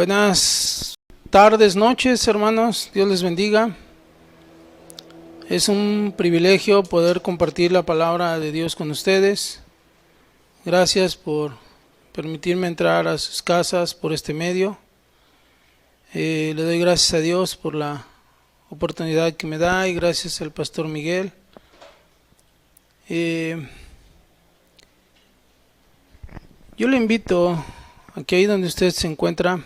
Buenas tardes, noches, hermanos. Dios les bendiga. Es un privilegio poder compartir la palabra de Dios con ustedes. Gracias por permitirme entrar a sus casas por este medio. Le doy gracias a Dios por la oportunidad que me da y gracias al pastor Miguel. Yo le invito a que ahí donde usted se encuentra,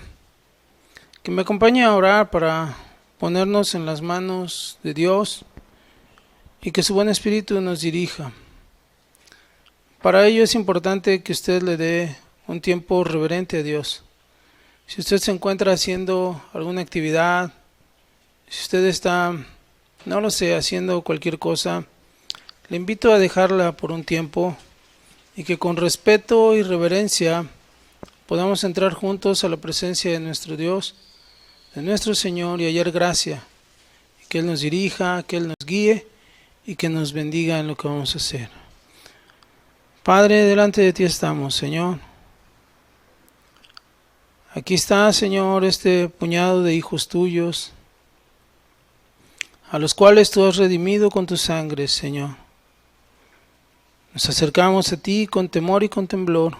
que me acompañe a orar para ponernos en las manos de Dios y que su buen espíritu nos dirija. Para ello es importante que usted le dé un tiempo reverente a Dios. Si usted se encuentra haciendo alguna actividad, si usted está, no lo sé, haciendo cualquier cosa, le invito a dejarla por un tiempo y que con respeto y reverencia podamos entrar juntos a la presencia de nuestro Dios, de nuestro Señor, y hallar gracia, y que Él nos dirija, que Él nos guíe y que nos bendiga en lo que vamos a hacer. Padre, delante de ti estamos, Señor. Aquí está, Señor, este puñado de hijos tuyos, a los cuales tú has redimido con tu sangre, Señor. Nos acercamos a ti con temor y con temblor,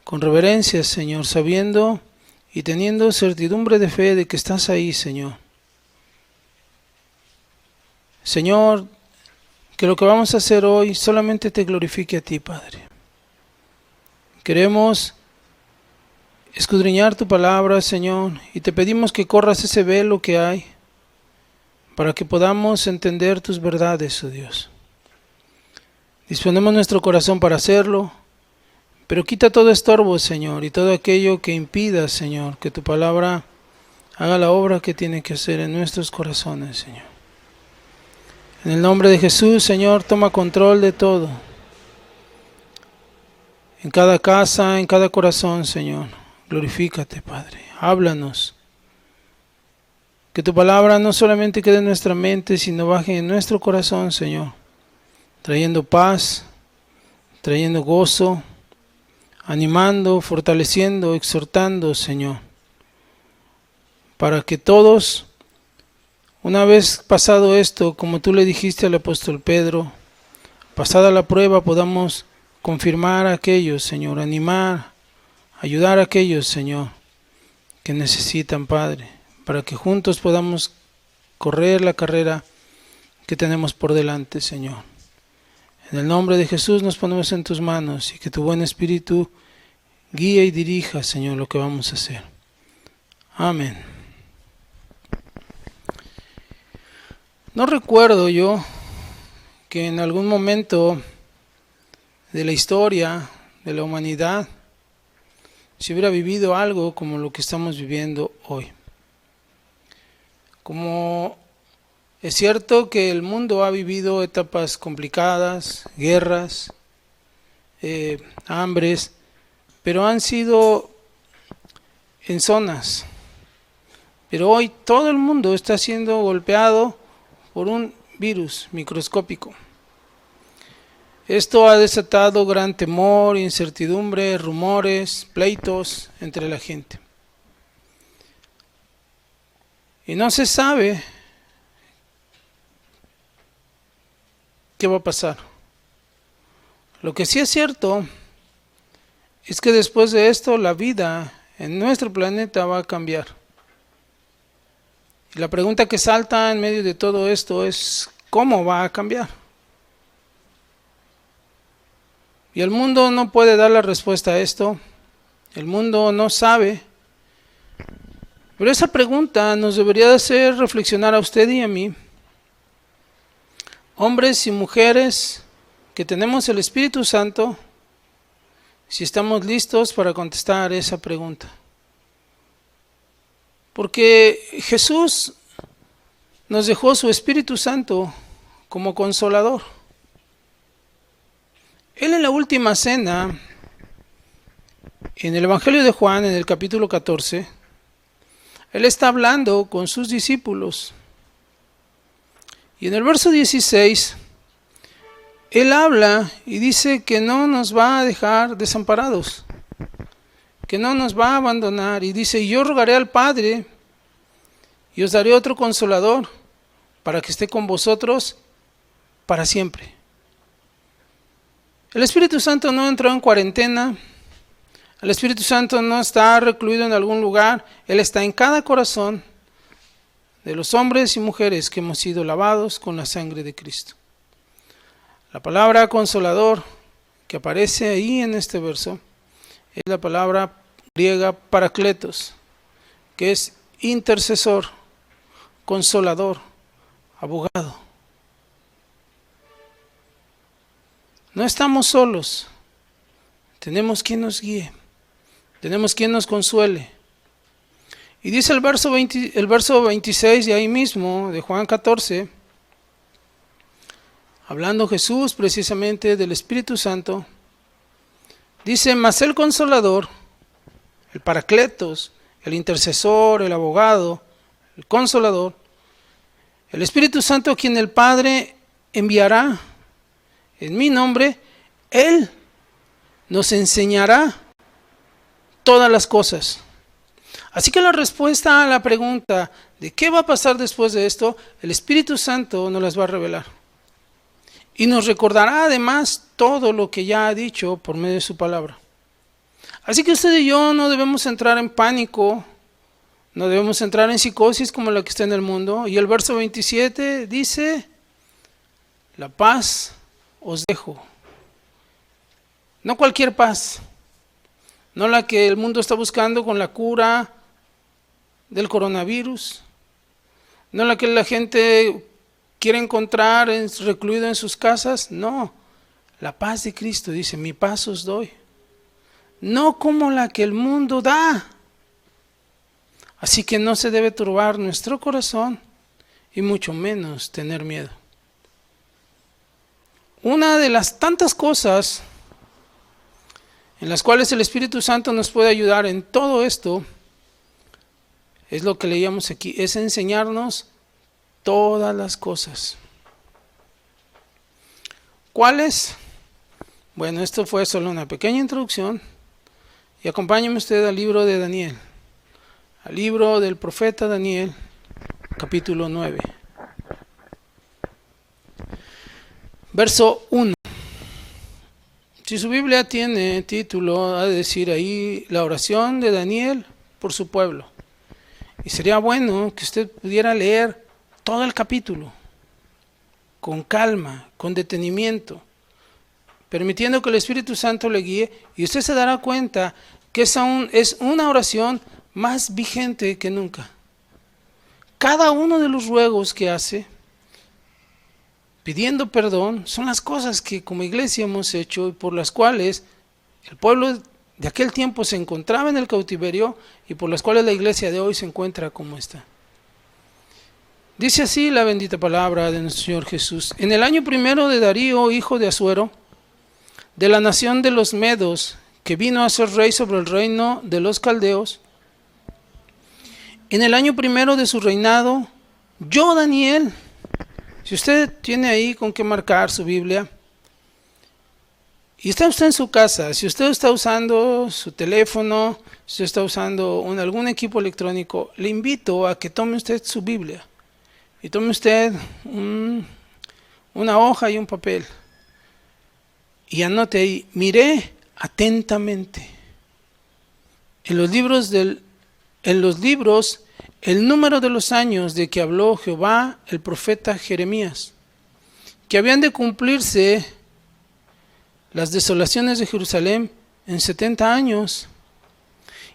con reverencia, Señor, sabiendo y teniendo certidumbre de fe de que estás ahí, Señor. Señor, que lo que vamos a hacer hoy solamente te glorifique a ti, Padre. Queremos escudriñar tu palabra, Señor, y te pedimos que corras ese velo que hay para que podamos entender tus verdades, oh Dios. Disponemos nuestro corazón para hacerlo, pero quita todo estorbo, Señor, y todo aquello que impida, Señor, que tu palabra haga la obra que tiene que hacer en nuestros corazones, Señor. En el nombre de Jesús, Señor, toma control de todo. En cada casa, en cada corazón, Señor, glorifícate, Padre. Háblanos. Que tu palabra no solamente quede en nuestra mente, sino baje en nuestro corazón, Señor, trayendo paz, trayendo gozo, animando, fortaleciendo, exhortando, Señor, para que todos, una vez pasado esto, como tú le dijiste al apóstol Pedro, pasada la prueba, podamos confirmar a aquellos, Señor, animar, ayudar a aquellos, Señor, que necesitan, Padre, para que juntos podamos correr la carrera que tenemos por delante, Señor. En el nombre de Jesús nos ponemos en tus manos y que tu buen espíritu guíe y dirija, Señor, lo que vamos a hacer. Amén. No recuerdo yo que en algún momento de la historia de la humanidad se hubiera vivido algo como lo que estamos viviendo hoy. Como es cierto que el mundo ha vivido etapas complicadas, guerras, hambres, pero han sido en zonas. Pero hoy todo el mundo está siendo golpeado por un virus microscópico. Esto ha desatado gran temor, incertidumbre, rumores, pleitos entre la gente. Y no se sabe qué va a pasar. Lo que sí es cierto es que después de esto la vida en nuestro planeta va a cambiar. Y la pregunta que salta en medio de todo esto es ¿cómo va a cambiar? Y el mundo no puede dar la respuesta a esto. El mundo no sabe. Pero esa pregunta nos debería de hacer reflexionar a usted y a mí, hombres y mujeres que tenemos el Espíritu Santo, si estamos listos para contestar esa pregunta. Porque Jesús nos dejó su Espíritu Santo como consolador. Él en la última cena, en el Evangelio de Juan, en el capítulo 14, Él está hablando con sus discípulos. Y en el verso 16, Él habla y dice que no nos va a dejar desamparados, que no nos va a abandonar. Y dice, yo rogaré al Padre y os daré otro consolador para que esté con vosotros para siempre. El Espíritu Santo no entró en cuarentena. El Espíritu Santo no está recluido en algún lugar. Él está en cada corazón de los hombres y mujeres que hemos sido lavados con la sangre de Cristo. La palabra consolador que aparece ahí en este verso es la palabra griega parakletos, que es intercesor, consolador, abogado. No estamos solos, tenemos quien nos guíe, tenemos quien nos consuele. Y dice el verso 26 de ahí mismo, de Juan 14, hablando Jesús precisamente del Espíritu Santo, dice, mas el Consolador, el Parakletos, el intercesor, el abogado, el consolador, el Espíritu Santo, quien el Padre enviará en mi nombre, Él nos enseñará todas las cosas. Así que la respuesta a la pregunta de qué va a pasar después de esto, el Espíritu Santo nos las va a revelar. Y nos recordará además todo lo que ya ha dicho por medio de su palabra. Así que usted y yo no debemos entrar en pánico, no debemos entrar en psicosis como la que está en el mundo. Y el verso 27 dice, la paz os dejo. No cualquier paz, no la que el mundo está buscando con la cura del coronavirus, no la que la gente quiere encontrar recluido en sus casas, no, la paz de Cristo dice, mi paz os doy, no como la que el mundo da. Así que no se debe turbar nuestro corazón y mucho menos tener miedo. Una de las tantas cosas en las cuales el Espíritu Santo nos puede ayudar en todo esto es lo que leíamos aquí, es enseñarnos todas las cosas. ¿Cuáles? Bueno, esto fue solo una pequeña introducción y acompáñeme usted al libro de Daniel, al libro del profeta Daniel, capítulo 9. Verso 1. Si su Biblia tiene título, ha de decir ahí la oración de Daniel por su pueblo. Y sería bueno que usted pudiera leer todo el capítulo con calma, con detenimiento, permitiendo que el Espíritu Santo le guíe, y usted se dará cuenta que es una oración más vigente que nunca. Cada uno de los ruegos que hace, pidiendo perdón, son las cosas que como iglesia hemos hecho y por las cuales el pueblo de aquel tiempo se encontraba en el cautiverio y por las cuales la iglesia de hoy se encuentra como está. Dice así la bendita palabra de nuestro Señor Jesús. En el año primero de Darío, hijo de Asuero, de la nación de los Medos, que vino a ser rey sobre el reino de los caldeos, en el año primero de su reinado, yo, Daniel, si usted tiene ahí con qué marcar su Biblia, y está usted en su casa, si usted está usando su teléfono, si usted está usando algún equipo electrónico, le invito a que tome usted su Biblia y tome usted una hoja y un papel y anote ahí, miré atentamente en los libros el número de los años de que habló Jehová el profeta Jeremías, que habían de cumplirse las desolaciones de Jerusalén en 70 años.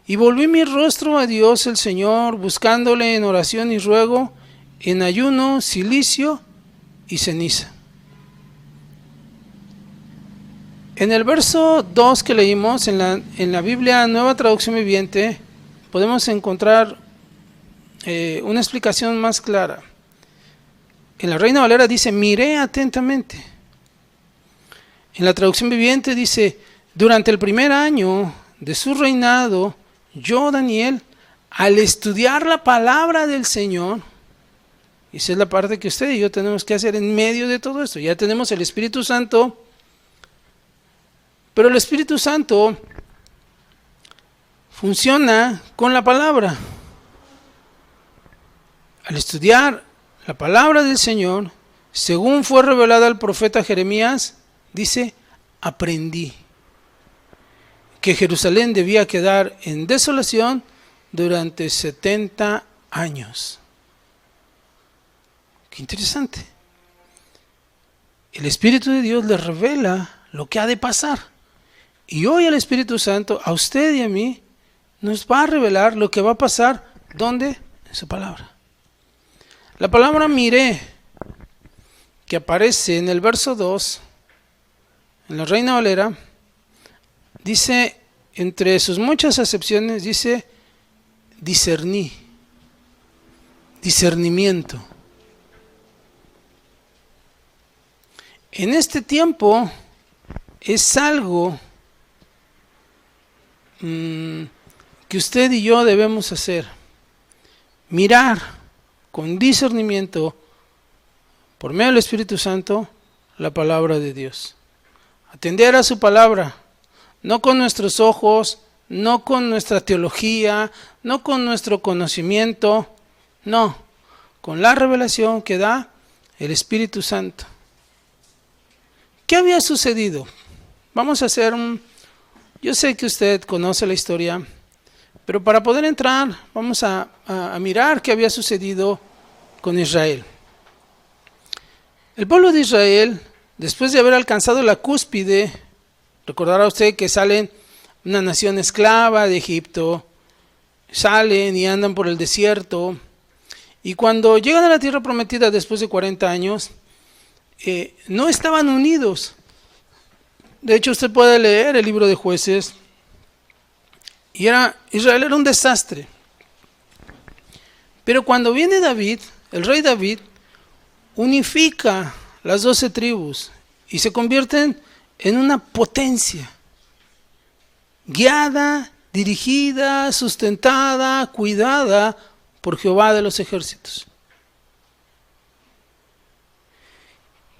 Y volví mi rostro a Dios el Señor, buscándole en oración y ruego, en ayuno, cilicio y ceniza. En el verso 2 que leímos, en la Biblia Nueva Traducción Viviente, podemos encontrar una explicación más clara. En la Reina Valera dice, miré atentamente. En la Traducción Viviente dice, durante el primer año de su reinado, yo, Daniel, al estudiar la palabra del Señor, y esa es la parte que usted y yo tenemos que hacer en medio de todo esto. Ya tenemos el Espíritu Santo, pero el Espíritu Santo funciona con la palabra. Al estudiar la palabra del Señor, según fue revelada al profeta Jeremías, dice, aprendí que Jerusalén debía quedar en desolación durante 70 años. Qué interesante. El Espíritu de Dios le revela lo que ha de pasar. Y hoy el Espíritu Santo, a usted y a mí, nos va a revelar lo que va a pasar. ¿Dónde? En su palabra. La palabra miré, que aparece en el verso 2, en la Reina Valera, dice, entre sus muchas acepciones, dice, discerní, discernimiento. En este tiempo es algo que usted y yo debemos hacer. Mirar con discernimiento, por medio del Espíritu Santo, la palabra de Dios. Atender a su palabra, no con nuestros ojos, no con nuestra teología, no con nuestro conocimiento, no, con la revelación que da el Espíritu Santo. ¿Qué había sucedido? Vamos a hacer yo sé que usted conoce la historia, pero para poder entrar vamos a mirar qué había sucedido con Israel. El pueblo de Israel, después de haber alcanzado la cúspide, recordará usted que salen una nación esclava de Egipto, salen y andan por el desierto, y cuando llegan a la tierra prometida después de 40 años, no estaban unidos. De hecho, usted puede leer el libro de Jueces, y Israel era un desastre. Pero cuando viene David, el rey David, unifica las 12 tribus y se convierten en una potencia, guiada, dirigida, sustentada, cuidada por Jehová de los ejércitos.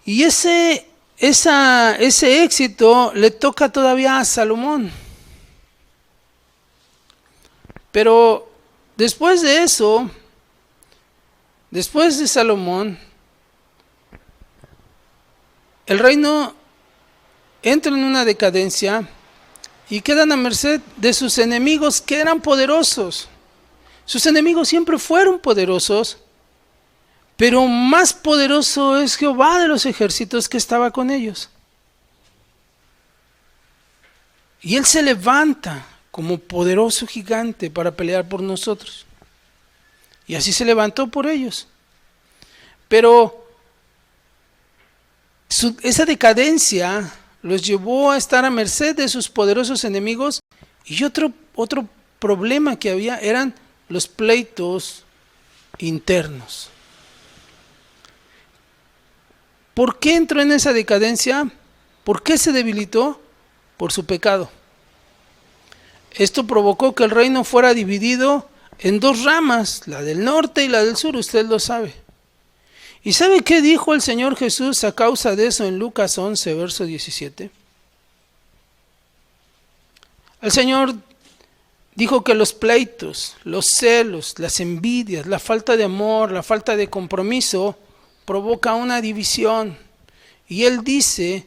Y ese éxito le toca todavía a Salomón. Pero después de eso, después de Salomón, el reino entra en una decadencia y quedan a merced de sus enemigos que eran poderosos. Sus enemigos siempre fueron poderosos, pero más poderoso es Jehová de los ejércitos que estaba con ellos. Y Él se levanta como poderoso gigante para pelear por nosotros. Y así se levantó por ellos. Pero esa decadencia los llevó a estar a merced de sus poderosos enemigos. Y otro problema que había eran los pleitos internos. ¿Por qué entró en esa decadencia? ¿Por qué se debilitó? Por su pecado. Esto provocó que el reino fuera dividido en dos ramas, la del norte y la del sur, usted lo sabe. ¿Y sabe qué dijo el Señor Jesús a causa de eso en Lucas 11, verso 17? El Señor dijo que los pleitos, los celos, las envidias, la falta de amor, la falta de compromiso provoca una división. Y Él dice,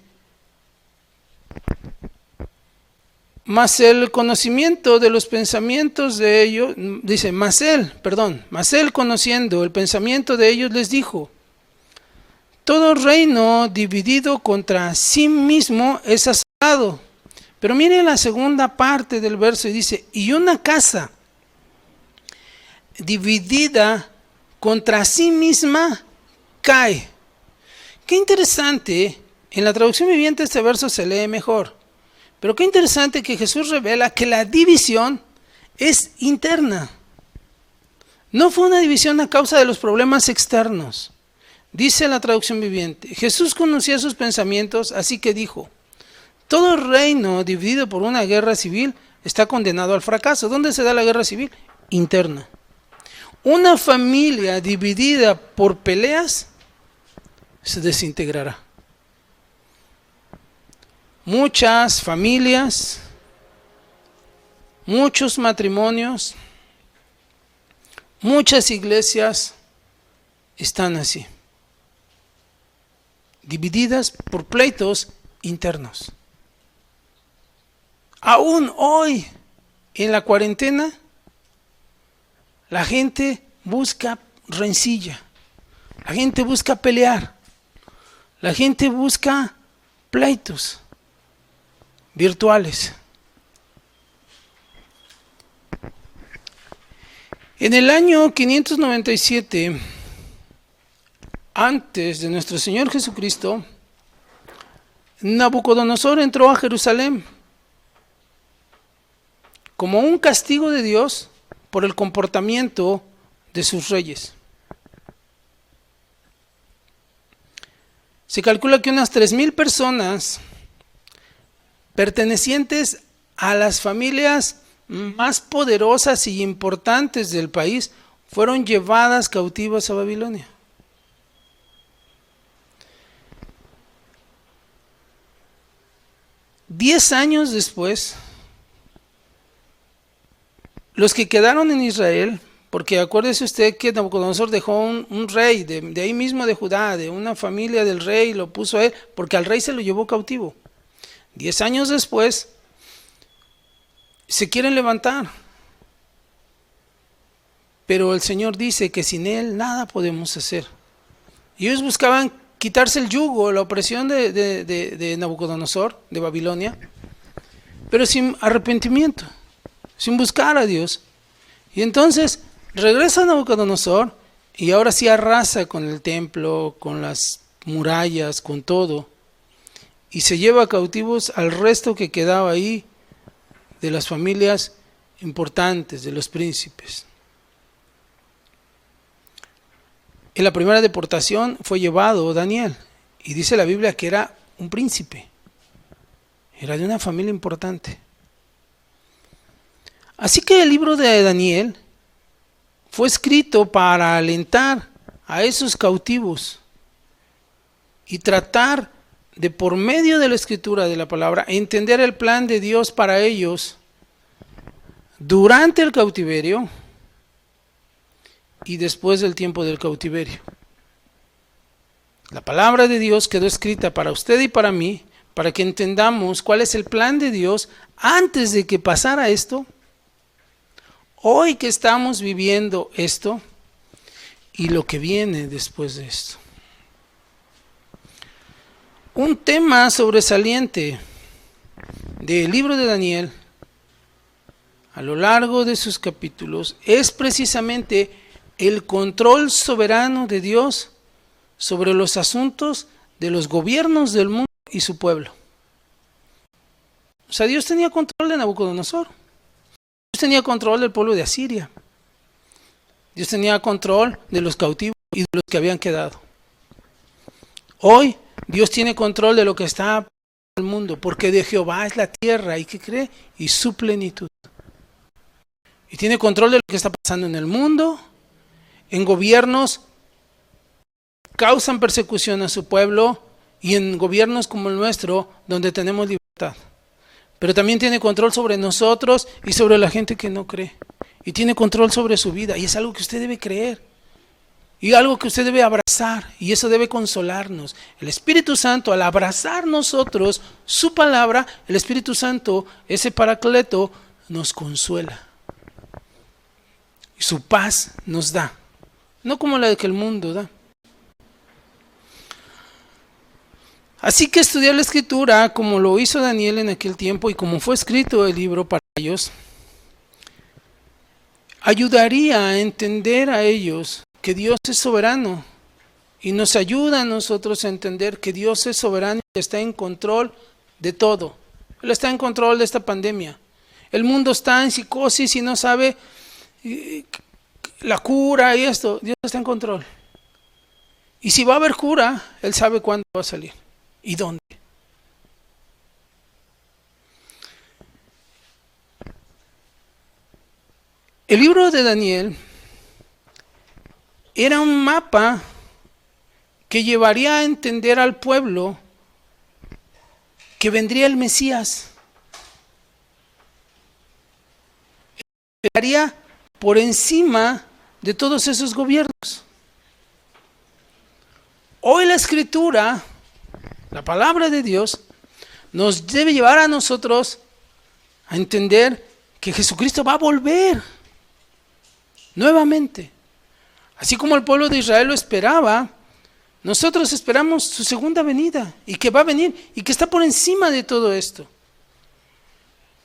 mas el conocimiento de los pensamientos de ellos, dice, mas él conociendo el pensamiento de ellos les dijo, todo reino dividido contra sí mismo es asolado. Pero miren la segunda parte del verso y dice, y una casa dividida contra sí misma cae. Qué interesante, en la traducción viviente este verso se lee mejor. Pero qué interesante que Jesús revela que la división es interna. No fue una división a causa de los problemas externos. Dice la traducción viviente, Jesús conocía sus pensamientos, así que dijo, todo reino dividido por una guerra civil está condenado al fracaso. ¿Dónde se da la guerra civil? Interna. Una familia dividida por peleas se desintegrará. Muchas familias, muchos matrimonios, muchas iglesias están así, divididas por pleitos internos. Aún hoy, en la cuarentena, la gente busca rencilla, la gente busca pelear, la gente busca pleitos virtuales. En el año 597, antes de nuestro Señor Jesucristo, Nabucodonosor entró a Jerusalén como un castigo de Dios por el comportamiento de sus reyes. Se calcula que unas 3,000 personas pertenecientes a las familias más poderosas y importantes del país fueron llevadas cautivas a Babilonia. Diez años después, los que quedaron en Israel, porque acuérdese usted que Nabucodonosor dejó un rey de ahí mismo de Judá, de una familia del rey, lo puso a él, porque al rey se lo llevó cautivo. 10 años después, se quieren levantar, pero el Señor dice que sin Él nada podemos hacer. Y ellos buscaban quitarse el yugo, la opresión de Nabucodonosor, de Babilonia, pero sin arrepentimiento, sin buscar a Dios. Y entonces regresa Nabucodonosor y ahora sí arrasa con el templo, con las murallas, con todo, y se lleva cautivos al resto que quedaba ahí de las familias importantes, de los príncipes. En la primera deportación fue llevado Daniel, y dice la Biblia que era un príncipe, era de una familia importante. Así que el libro de Daniel fue escrito para alentar a esos cautivos y tratar de, por medio de la escritura de la palabra, entender el plan de Dios para ellos durante el cautiverio y después del tiempo del cautiverio. La palabra de Dios quedó escrita para usted y para mí, para que entendamos cuál es el plan de Dios antes de que pasara esto, hoy que estamos viviendo esto y lo que viene después de esto. Un tema sobresaliente del libro de Daniel a lo largo de sus capítulos es precisamente el control soberano de Dios sobre los asuntos de los gobiernos del mundo y su pueblo. O sea, Dios tenía control de Nabucodonosor. Dios tenía control del pueblo de Asiria. Dios tenía control de los cautivos y de los que habían quedado. Hoy Dios tiene control de lo que está en el mundo, porque de Jehová es la tierra, ¿y qué cree? Y su plenitud. Y tiene control de lo que está pasando en el mundo, en gobiernos que causan persecución a su pueblo y en gobiernos como el nuestro, donde tenemos libertad. Pero también tiene control sobre nosotros y sobre la gente que no cree. Y tiene control sobre su vida, y es algo que usted debe creer. Y algo que usted debe abrazar, y eso debe consolarnos. El Espíritu Santo, al abrazar nosotros su palabra, el Espíritu Santo, ese paracleto, nos consuela. Y su paz nos da, no como la que el mundo da. Así que estudiar la Escritura, como lo hizo Daniel en aquel tiempo y como fue escrito el libro para ellos, ayudaría a entender a ellos que Dios es soberano y nos ayuda a nosotros a entender que Dios es soberano y está en control de todo. Él está en control de esta pandemia. El mundo está en psicosis y no sabe la cura y esto. Dios está en control. Y si va a haber cura, Él sabe cuándo va a salir y dónde. El libro de Daniel era un mapa que llevaría a entender al pueblo que vendría el Mesías. estaría por encima de todos esos gobiernos. Hoy la Escritura, la palabra de Dios, nos debe llevar a nosotros a entender que Jesucristo va a volver nuevamente. Así como el pueblo de Israel lo esperaba, nosotros esperamos su segunda venida y que va a venir y que está por encima de todo esto.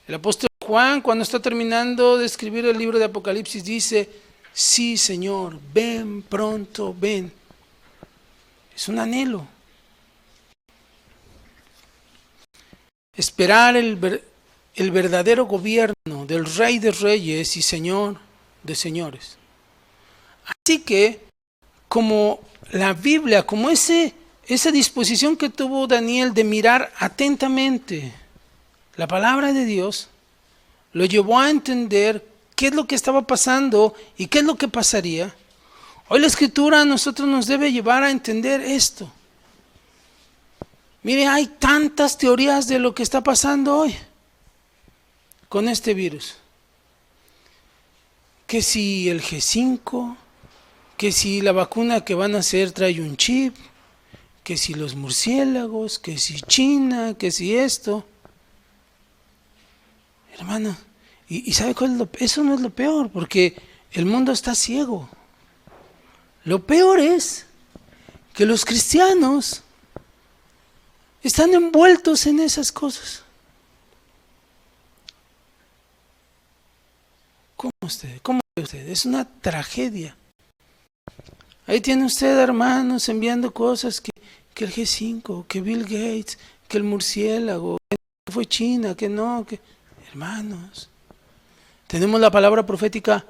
El apóstol Juan, cuando está terminando de escribir el libro de Apocalipsis, dice: sí, Señor, ven pronto, ven. Es un anhelo. Esperar el verdadero gobierno del Rey de Reyes y Señor de Señores. Así que, como la Biblia, como esa disposición que tuvo Daniel de mirar atentamente la palabra de Dios, lo llevó a entender qué es lo que estaba pasando y qué es lo que pasaría. Hoy la Escritura a nosotros nos debe llevar a entender esto. Mire, hay tantas teorías de lo que está pasando hoy con este virus. Que si el G5, que si la vacuna que van a hacer trae un chip, que si los murciélagos, que si China, que si esto. Hermano, ¿y sabe cuál es eso? No es lo peor, porque el mundo está ciego. Lo peor es que los cristianos están envueltos en esas cosas. ¿Cómo ve usted? Es una tragedia. Ahí tiene usted hermanos enviando cosas que el G5, que Bill Gates, que el murciélago, que fue China, que no, que... Hermanos, tenemos la palabra profética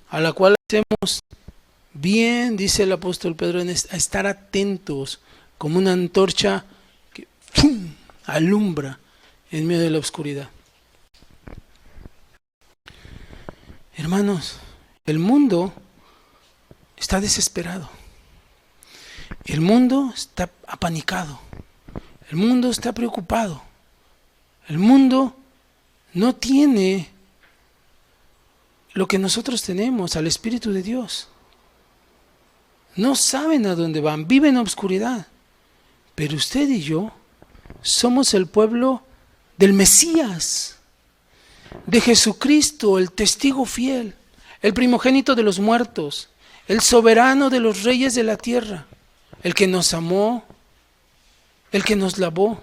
a la cual hacemos bien, dice el apóstol Pedro, a estar atentos como una antorcha que ¡pum!, alumbra en medio de la oscuridad. Hermanos, el mundo está desesperado. El mundo está apanicado. El mundo está preocupado. El mundo no tiene lo que nosotros tenemos, al Espíritu de Dios. No saben a dónde van, viven en obscuridad. Pero usted y yo somos el pueblo del Mesías, de Jesucristo, el testigo fiel, el primogénito de los muertos, el soberano de los reyes de la tierra, el que nos amó, el que nos lavó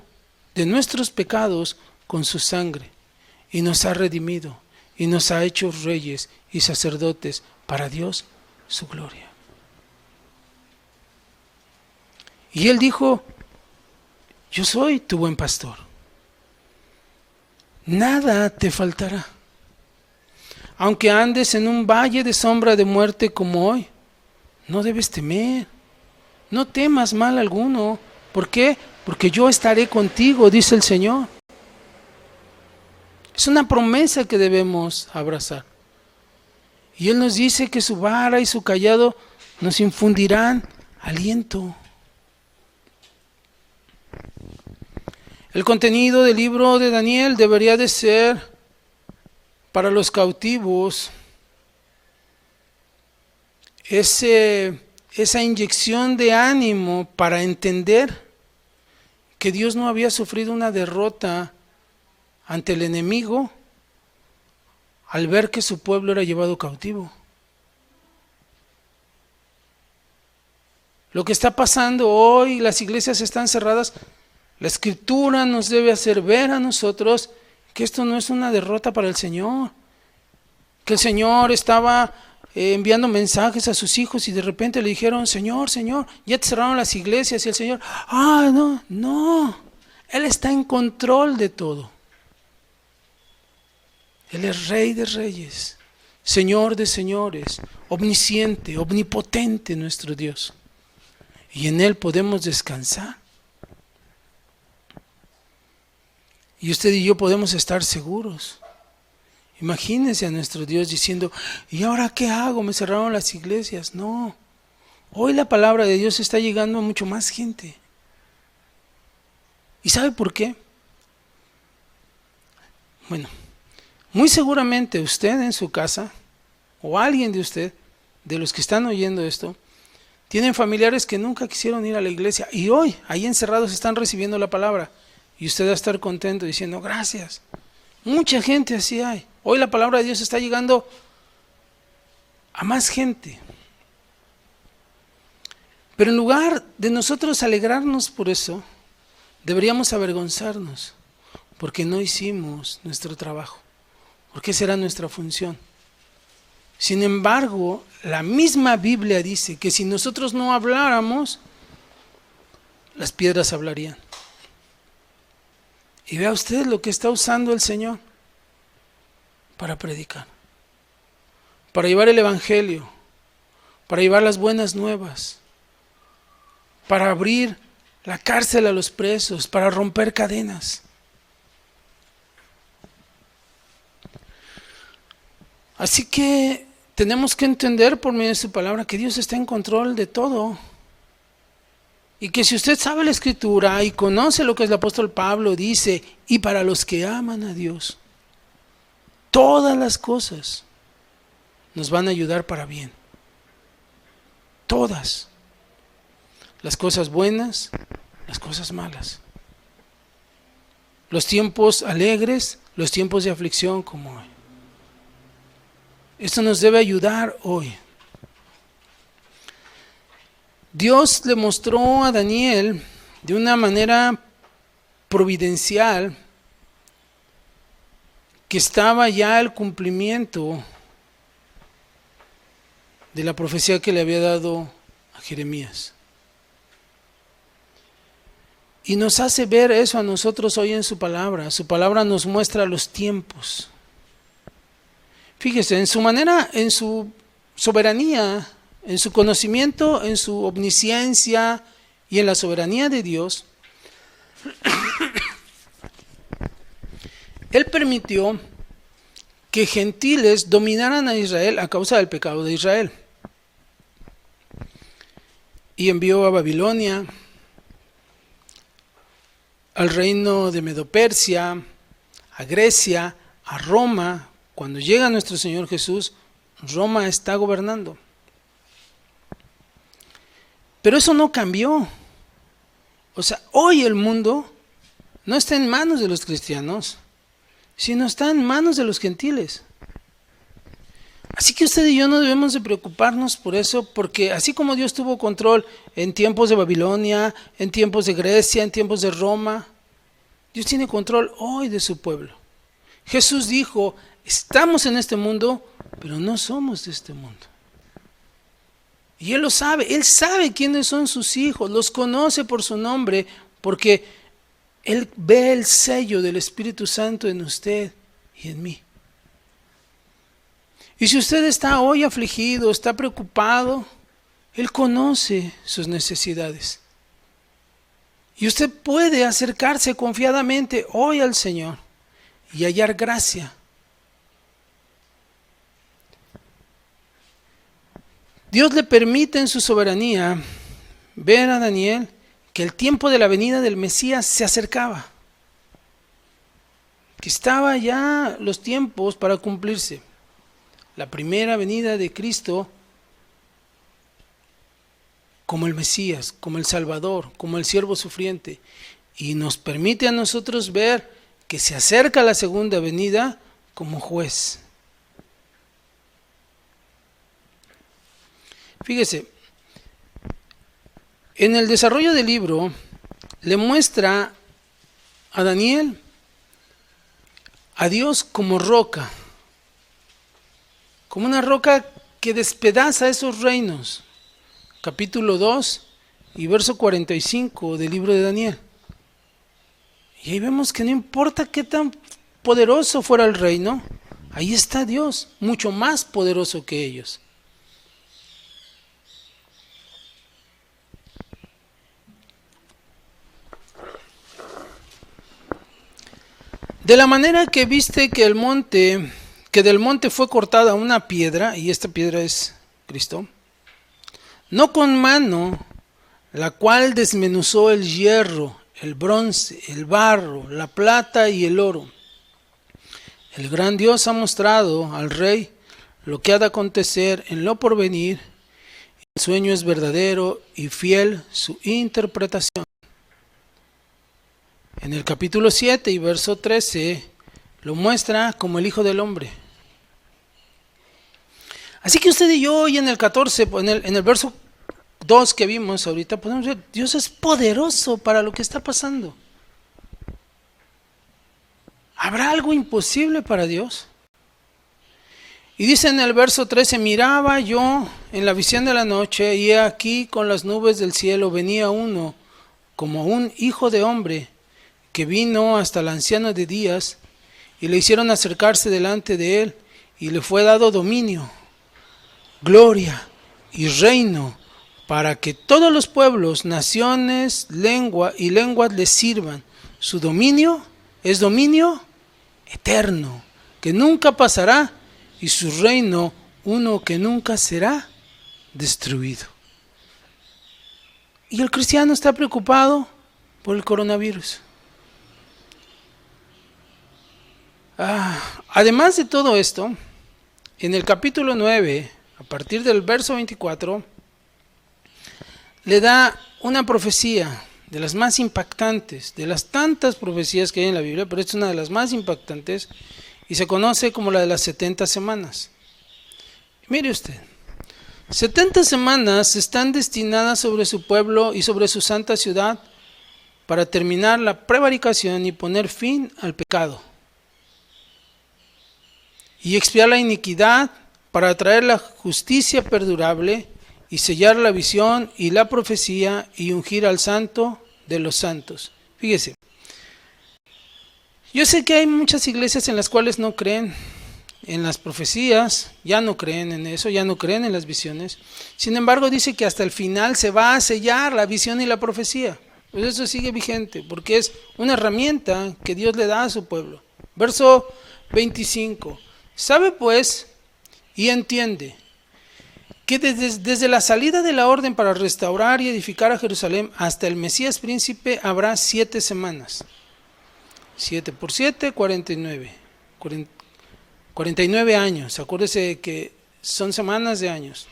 de nuestros pecados con su sangre y nos ha redimido y nos ha hecho reyes y sacerdotes para Dios, su gloria. Y él dijo: yo soy tu buen pastor. Nada te faltará. Aunque andes en un valle de sombra de muerte como hoy, no debes temer. No temas mal alguno. ¿Por qué? Porque yo estaré contigo, dice el Señor. Es una promesa que debemos abrazar. Y Él nos dice que su vara y su cayado nos infundirán aliento. El contenido del libro de Daniel debería de ser para los cautivos esa inyección de ánimo para entender que Dios no había sufrido una derrota ante el enemigo al ver que su pueblo era llevado cautivo. Lo que está pasando hoy, las iglesias están cerradas. La Escritura nos debe hacer ver a nosotros que esto no es una derrota para el Señor, que el Señor estaba enviando mensajes a sus hijos y de repente le dijeron: Señor, Señor, ya te cerraron las iglesias. Y el Señor: no, Él está en control de todo. Él es Rey de reyes, Señor de señores, omnisciente, omnipotente nuestro Dios. Y en Él podemos descansar. Y usted y yo podemos estar seguros. Imagínense a nuestro Dios diciendo: ¿y ahora qué hago? Me cerraron las iglesias. No. Hoy la palabra de Dios está llegando a mucho más gente. ¿Y sabe por qué? Bueno, muy seguramente usted en su casa, o alguien de usted, de los que están oyendo esto, tienen familiares que nunca quisieron ir a la iglesia y hoy, ahí encerrados, están recibiendo la palabra. Y usted va a estar contento diciendo, gracias. Mucha gente así hay. Hoy la palabra de Dios está llegando a más gente. Pero en lugar de nosotros alegrarnos por eso, deberíamos avergonzarnos, porque no hicimos nuestro trabajo, porque esa era nuestra función. Sin embargo, la misma Biblia dice que si nosotros no habláramos, las piedras hablarían. Y vea usted lo que está usando el Señor para predicar, para llevar el Evangelio, para llevar las buenas nuevas, para abrir la cárcel a los presos, para romper cadenas. Así que tenemos que entender por medio de su palabra que Dios está en control de todo. Y que si usted sabe la Escritura y conoce lo que el apóstol Pablo dice, y para los que aman a Dios, todas las cosas nos van a ayudar para bien. Todas. Las cosas buenas, las cosas malas. Los tiempos alegres, los tiempos de aflicción como hoy. Esto nos debe ayudar hoy. Dios le mostró a Daniel de una manera providencial que estaba ya el cumplimiento de la profecía que le había dado a Jeremías. Y nos hace ver eso a nosotros hoy en su palabra. Su palabra nos muestra los tiempos. Fíjese, en su manera, en su soberanía, en su conocimiento, en su omnisciencia y en la soberanía de Dios, Él permitió que gentiles dominaran a Israel a causa del pecado de Israel. Y envió a Babilonia, al reino de Medo-Persia, a Grecia, a Roma. Cuando llega nuestro Señor Jesús, Roma está gobernando. Pero eso no cambió. O sea, hoy el mundo no está en manos de los cristianos, sino está en manos de los gentiles. Así que usted y yo no debemos de preocuparnos por eso, porque así como Dios tuvo control en tiempos de Babilonia, en tiempos de Grecia, en tiempos de Roma, Dios tiene control hoy de su pueblo. Jesús dijo, estamos en este mundo, pero no somos de este mundo. Y Él lo sabe, Él sabe quiénes son sus hijos, los conoce por su nombre, porque Él ve el sello del Espíritu Santo en usted y en mí. Y si usted está hoy afligido, está preocupado, Él conoce sus necesidades. Y usted puede acercarse confiadamente hoy al Señor y hallar gracia. Dios le permite en su soberanía ver a Daniel que el tiempo de la venida del Mesías se acercaba, que estaba ya los tiempos para cumplirse. La primera venida de Cristo como el Mesías, como el Salvador, como el siervo sufriente, y nos permite a nosotros ver que se acerca la segunda venida como juez. Fíjese, en el desarrollo del libro le muestra a Daniel a Dios como roca, como una roca que despedaza esos reinos. Capítulo 2 y verso 45 del libro de Daniel. Y ahí vemos que no importa qué tan poderoso fuera el reino, ahí está Dios, mucho más poderoso que ellos. De la manera que viste que del monte fue cortada una piedra, y esta piedra es Cristo, no con mano, la cual desmenuzó el hierro, el bronce, el barro, la plata y el oro, El gran Dios ha mostrado al rey lo que ha de acontecer en lo porvenir. El sueño es verdadero y fiel su interpretación. En el capítulo 7 y verso 13 lo muestra como el Hijo del Hombre. Así que usted y yo hoy en el 14, en el verso 2 que vimos ahorita, podemos ver, Dios es poderoso para lo que está pasando. ¿Habrá algo imposible para Dios? Y dice en el verso 13, miraba yo en la visión de la noche, y he aquí con las nubes del cielo venía uno, como un hijo de hombre, que vino hasta el anciano de días, y le hicieron acercarse delante de él, y le fue dado dominio, gloria y reino, para que todos los pueblos, naciones, lenguas le sirvan. Su dominio es dominio eterno, que nunca pasará, y su reino uno que nunca será destruido. Y el cristiano está preocupado por el coronavirus. Además de todo esto, en el capítulo 9, a partir del verso 24, le da una profecía de las más impactantes, de las tantas profecías que hay en la Biblia, pero esta es una de las más impactantes, y se conoce como la de las 70 semanas. Mire usted, 70 semanas están destinadas sobre su pueblo y sobre su santa ciudad para terminar la prevaricación y poner fin al pecado, y expiar la iniquidad para traer la justicia perdurable y sellar la visión y la profecía y ungir al santo de los santos. Fíjese, yo sé que hay muchas iglesias en las cuales no creen en las profecías, ya no creen en eso, ya no creen en las visiones. Sin embargo, dice que hasta el final se va a sellar la visión y la profecía. Pues eso sigue vigente, porque es una herramienta que Dios le da a su pueblo. Verso 25. Sabe pues y entiende que desde la salida de la orden para restaurar y edificar a Jerusalén hasta el Mesías príncipe habrá 7 semanas. 7 por 7, 49. 49 años. Acuérdese que son semanas de años.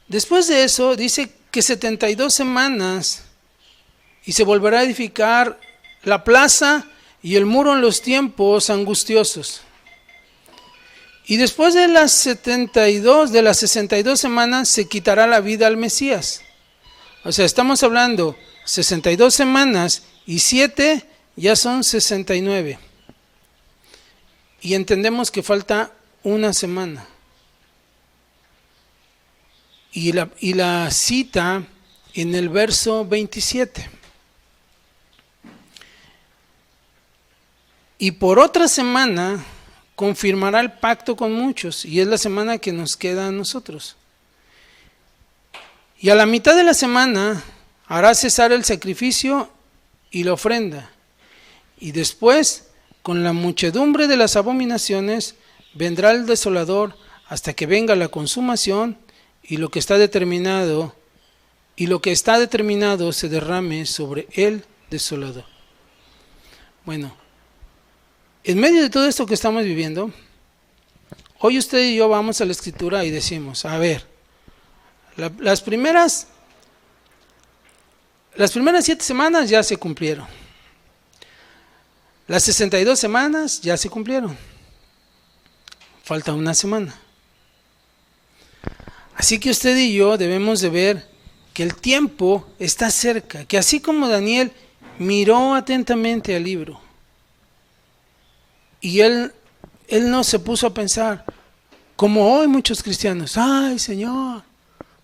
Después de eso dice que 72 semanas y se volverá a edificar la plaza y el muro en los tiempos angustiosos. Y después de las 62 semanas se quitará la vida al Mesías. O sea, estamos hablando 62 semanas y 7 ya son 69. Y entendemos que falta una semana. Y la cita en el verso 27. Y por otra semana confirmará el pacto con muchos, y es la semana que nos queda a nosotros. Y a la mitad de la semana hará cesar el sacrificio y la ofrenda, y después, con la muchedumbre de las abominaciones, vendrá el desolador hasta que venga la consumación, y lo que está determinado se derrame sobre el desolador. Bueno, en medio de todo esto que estamos viviendo, hoy usted y yo vamos a la Escritura y decimos, a ver, las primeras 7 semanas ya se cumplieron. Las 62 semanas ya se cumplieron. Falta una semana. Así que usted y yo debemos de ver que el tiempo está cerca, que así como Daniel miró atentamente al libro, y él no se puso a pensar, como hoy muchos cristianos, ay Señor,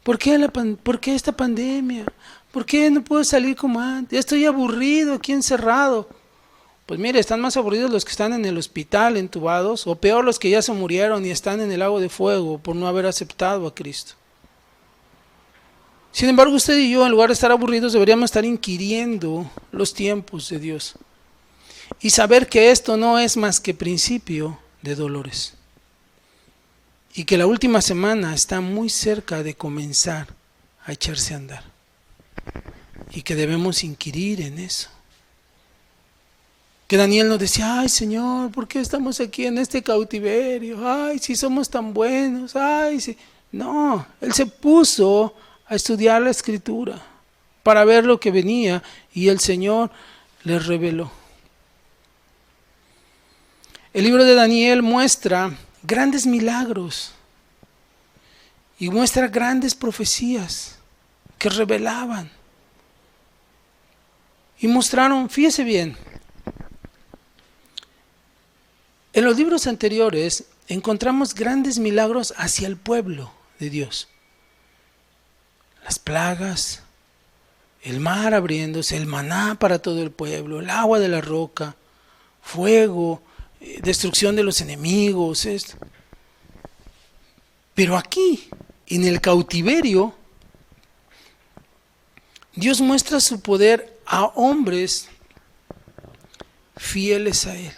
¿por qué esta pandemia? ¿Por qué no puedo salir como antes? Ya estoy aburrido aquí encerrado. Pues mire, están más aburridos los que están en el hospital entubados, o peor los que ya se murieron y están en el lago de fuego por no haber aceptado a Cristo. Sin embargo, usted y yo, en lugar de estar aburridos, deberíamos estar inquiriendo los tiempos de Dios y saber que esto no es más que principio de dolores, y que la última semana está muy cerca de comenzar a echarse a andar, y que debemos inquirir en eso. Que Daniel no decía, ay Señor, ¿por qué estamos aquí en este cautiverio? Ay, si somos tan buenos, ay, si... No, él se puso a estudiar la Escritura para ver lo que venía y el Señor le reveló. El libro de Daniel muestra grandes milagros y muestra grandes profecías que revelaban y mostraron, fíjese bien, en los libros anteriores encontramos grandes milagros hacia el pueblo de Dios. Las plagas, el mar abriéndose, el maná para todo el pueblo, el agua de la roca, fuego, destrucción de los enemigos, esto. Pero aquí, en el cautiverio, Dios muestra su poder a hombres fieles a Él.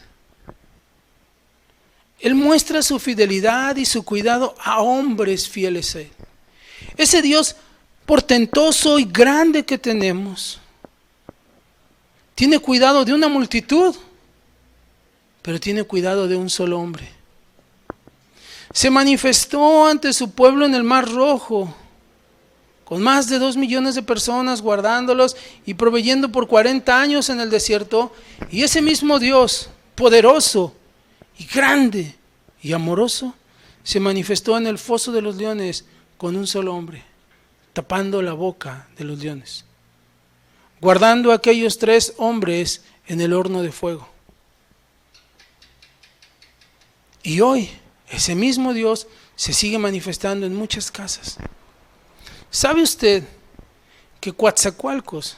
Él muestra su fidelidad y su cuidado a hombres fieles a Él. Ese Dios portentoso y grande que tenemos tiene cuidado de una multitud, pero tiene cuidado de un solo hombre. Se manifestó ante su pueblo en el Mar Rojo, con más de 2 millones de personas guardándolos y proveyendo por 40 años en el desierto. Y ese mismo Dios, poderoso y grande y amoroso, se manifestó en el foso de los leones con un solo hombre, tapando la boca de los leones, guardando a aquellos 3 hombres en el horno de fuego. Y hoy ese mismo Dios se sigue manifestando en muchas casas. ¿Sabe usted que Coatzacoalcos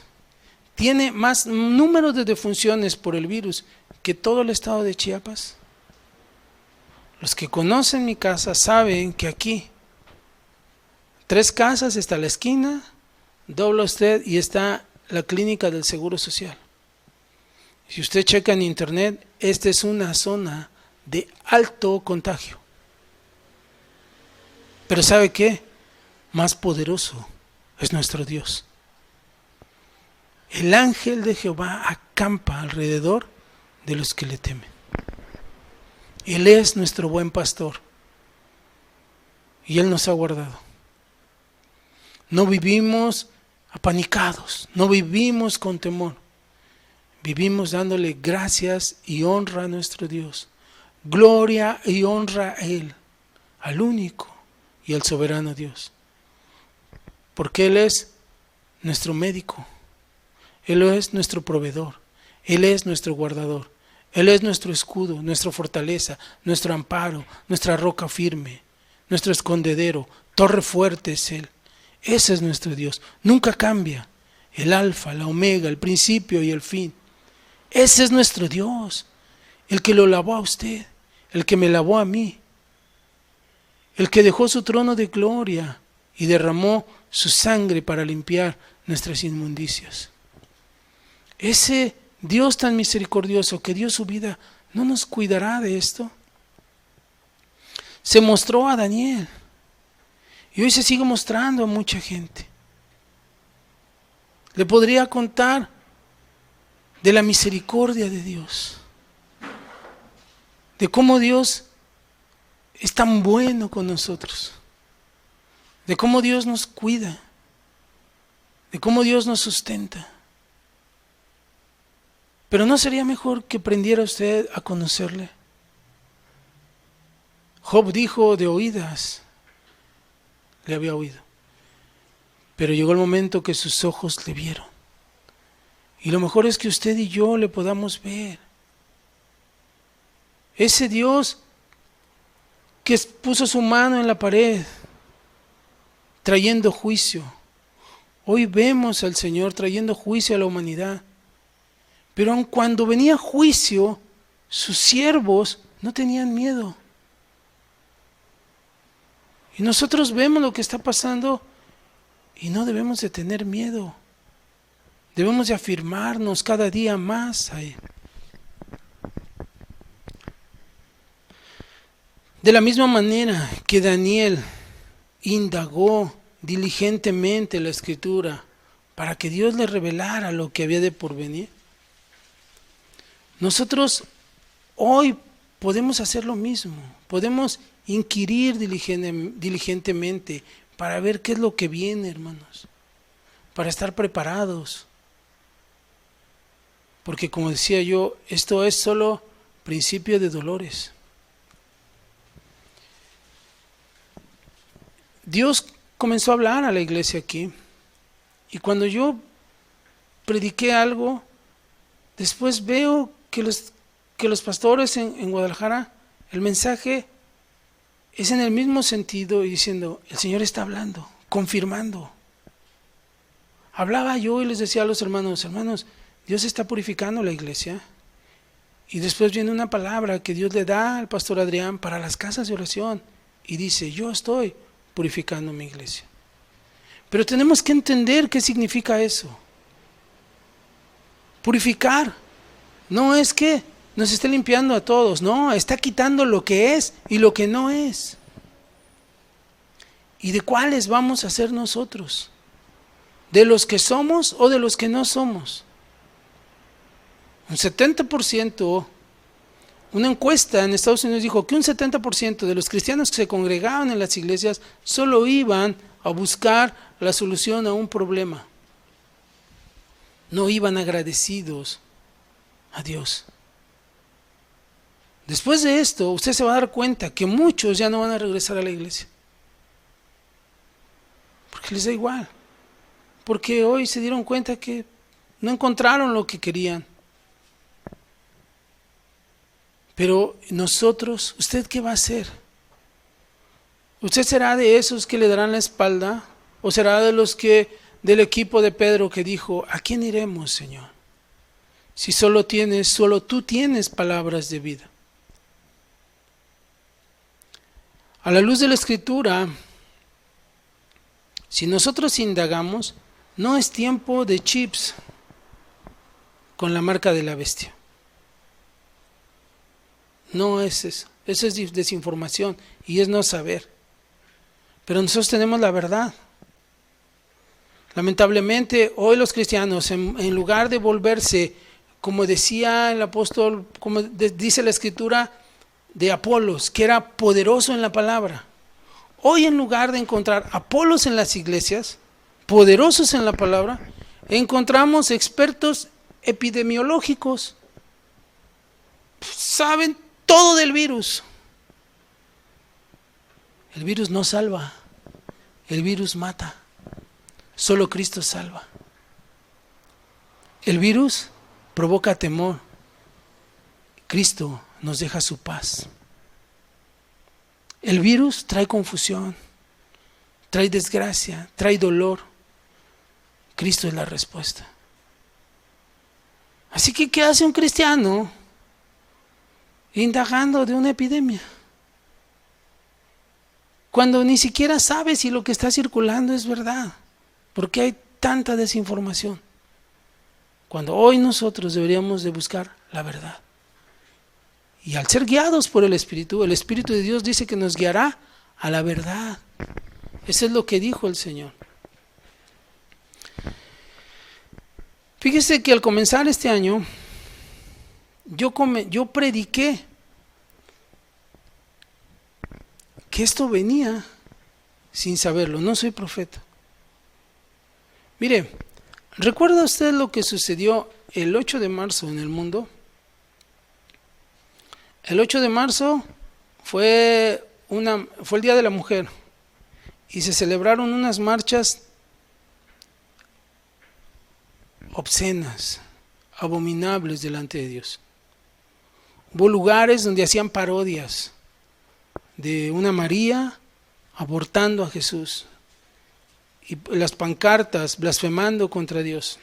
tiene más número de defunciones por el virus que todo el estado de Chiapas? Los que conocen mi casa saben que aquí 3 casas, está la esquina, dobla usted y está la clínica del Seguro Social. Si usted checa en internet, esta es una zona de alto contagio. Pero ¿sabe qué? Más poderoso es nuestro Dios. El ángel de Jehová acampa alrededor de los que le temen. Él es nuestro buen pastor y Él nos ha guardado. No vivimos apanicados, no vivimos con temor. Vivimos dándole gracias y honra a nuestro Dios. Gloria y honra a Él, al único y al soberano Dios. Porque Él es nuestro médico, Él es nuestro proveedor, Él es nuestro guardador, Él es nuestro escudo, nuestra fortaleza, nuestro amparo, nuestra roca firme, nuestro escondedero, torre fuerte es Él. Ese es nuestro Dios, nunca cambia, el alfa, la omega, el principio y el fin. Ese es nuestro Dios, el que lo lavó a usted, el que me lavó a mí, el que dejó su trono de gloria y derramó su sangre para limpiar nuestras inmundicias. Ese Dios tan misericordioso que dio su vida, ¿no nos cuidará de esto? Se mostró a Daniel y hoy se sigue mostrando a mucha gente. Le podría contar de la misericordia de Dios, de cómo Dios es tan bueno con nosotros, de cómo Dios nos cuida, de cómo Dios nos sustenta. Pero ¿no sería mejor que aprendiera usted a conocerle? Job dijo, de oídas le había oído, pero llegó el momento que sus ojos le vieron. Y lo mejor es que usted y yo le podamos ver. Ese Dios que puso su mano en la pared, trayendo juicio. Hoy vemos al Señor trayendo juicio a la humanidad. Pero aun cuando venía juicio, sus siervos no tenían miedo. Y nosotros vemos lo que está pasando y no debemos de tener miedo. Debemos de afirmarnos cada día más a Él. De la misma manera que Daniel indagó diligentemente la Escritura para que Dios le revelara lo que había de porvenir, Nosotros hoy podemos hacer lo mismo, podemos inquirir diligentemente para ver qué es lo que viene, hermanos, para estar preparados. Porque como decía yo, esto es solo principio de dolores. Dios comenzó a hablar a la iglesia aquí, y cuando yo prediqué algo, después veo que los pastores en Guadalajara, el mensaje es en el mismo sentido y diciendo, el Señor está hablando, confirmando. Hablaba yo y les decía a los hermanos, Dios está purificando la iglesia. Y después viene una palabra que Dios le da al pastor Adrián para las casas de oración. Y dice, yo estoy purificando mi iglesia. Pero tenemos que entender qué significa eso. Purificar no es que nos esté limpiando a todos, no, está quitando lo que es y lo que no es. ¿Y de cuáles vamos a ser nosotros? ¿De los que somos o de los que no somos? Un 70%, una encuesta en Estados Unidos dijo que un 70% de los cristianos que se congregaban en las iglesias solo iban a buscar la solución a un problema. No iban agradecidos a Dios. Después de esto, usted se va a dar cuenta que muchos ya no van a regresar a la iglesia. Porque les da igual. Porque hoy se dieron cuenta que no encontraron lo que querían. Pero nosotros, ¿usted qué va a hacer? ¿Usted será de esos que le darán la espalda? ¿O será de los que, del equipo de Pedro que dijo, ¿a quién iremos, Señor? Si solo tú tienes palabras de vida. A la luz de la Escritura, si nosotros indagamos, no es tiempo de chips con la marca de la bestia. No es eso. Eso es desinformación y es no saber. Pero nosotros tenemos la verdad. Lamentablemente, hoy los cristianos, en lugar de volverse, como decía el apóstol, como dice la Escritura de Apolos, que era poderoso en la palabra. Hoy, en lugar de encontrar Apolos en las iglesias, poderosos en la palabra, encontramos expertos epidemiológicos. Saben todo del virus. El virus no salva, el virus mata. Solo Cristo salva. El virus provoca temor. Cristo nos deja su paz. El virus trae confusión, trae desgracia, trae dolor. Cristo es la respuesta. Así que, ¿qué hace un cristiano indagando de una epidemia? Cuando ni siquiera sabe si lo que está circulando es verdad, porque hay tanta desinformación. Cuando hoy nosotros deberíamos de buscar la verdad. Y al ser guiados por el Espíritu de Dios dice que nos guiará a la verdad. Eso es lo que dijo el Señor. Fíjese que al comenzar este año, yo prediqué que esto venía sin saberlo. No soy profeta. Mire, ¿recuerda usted lo que sucedió el 8 de marzo en el mundo? El 8 de marzo fue el Día de la Mujer y se celebraron unas marchas obscenas, abominables delante de Dios. Hubo lugares donde hacían parodias de una María abortando a Jesús y las pancartas blasfemando contra Dios.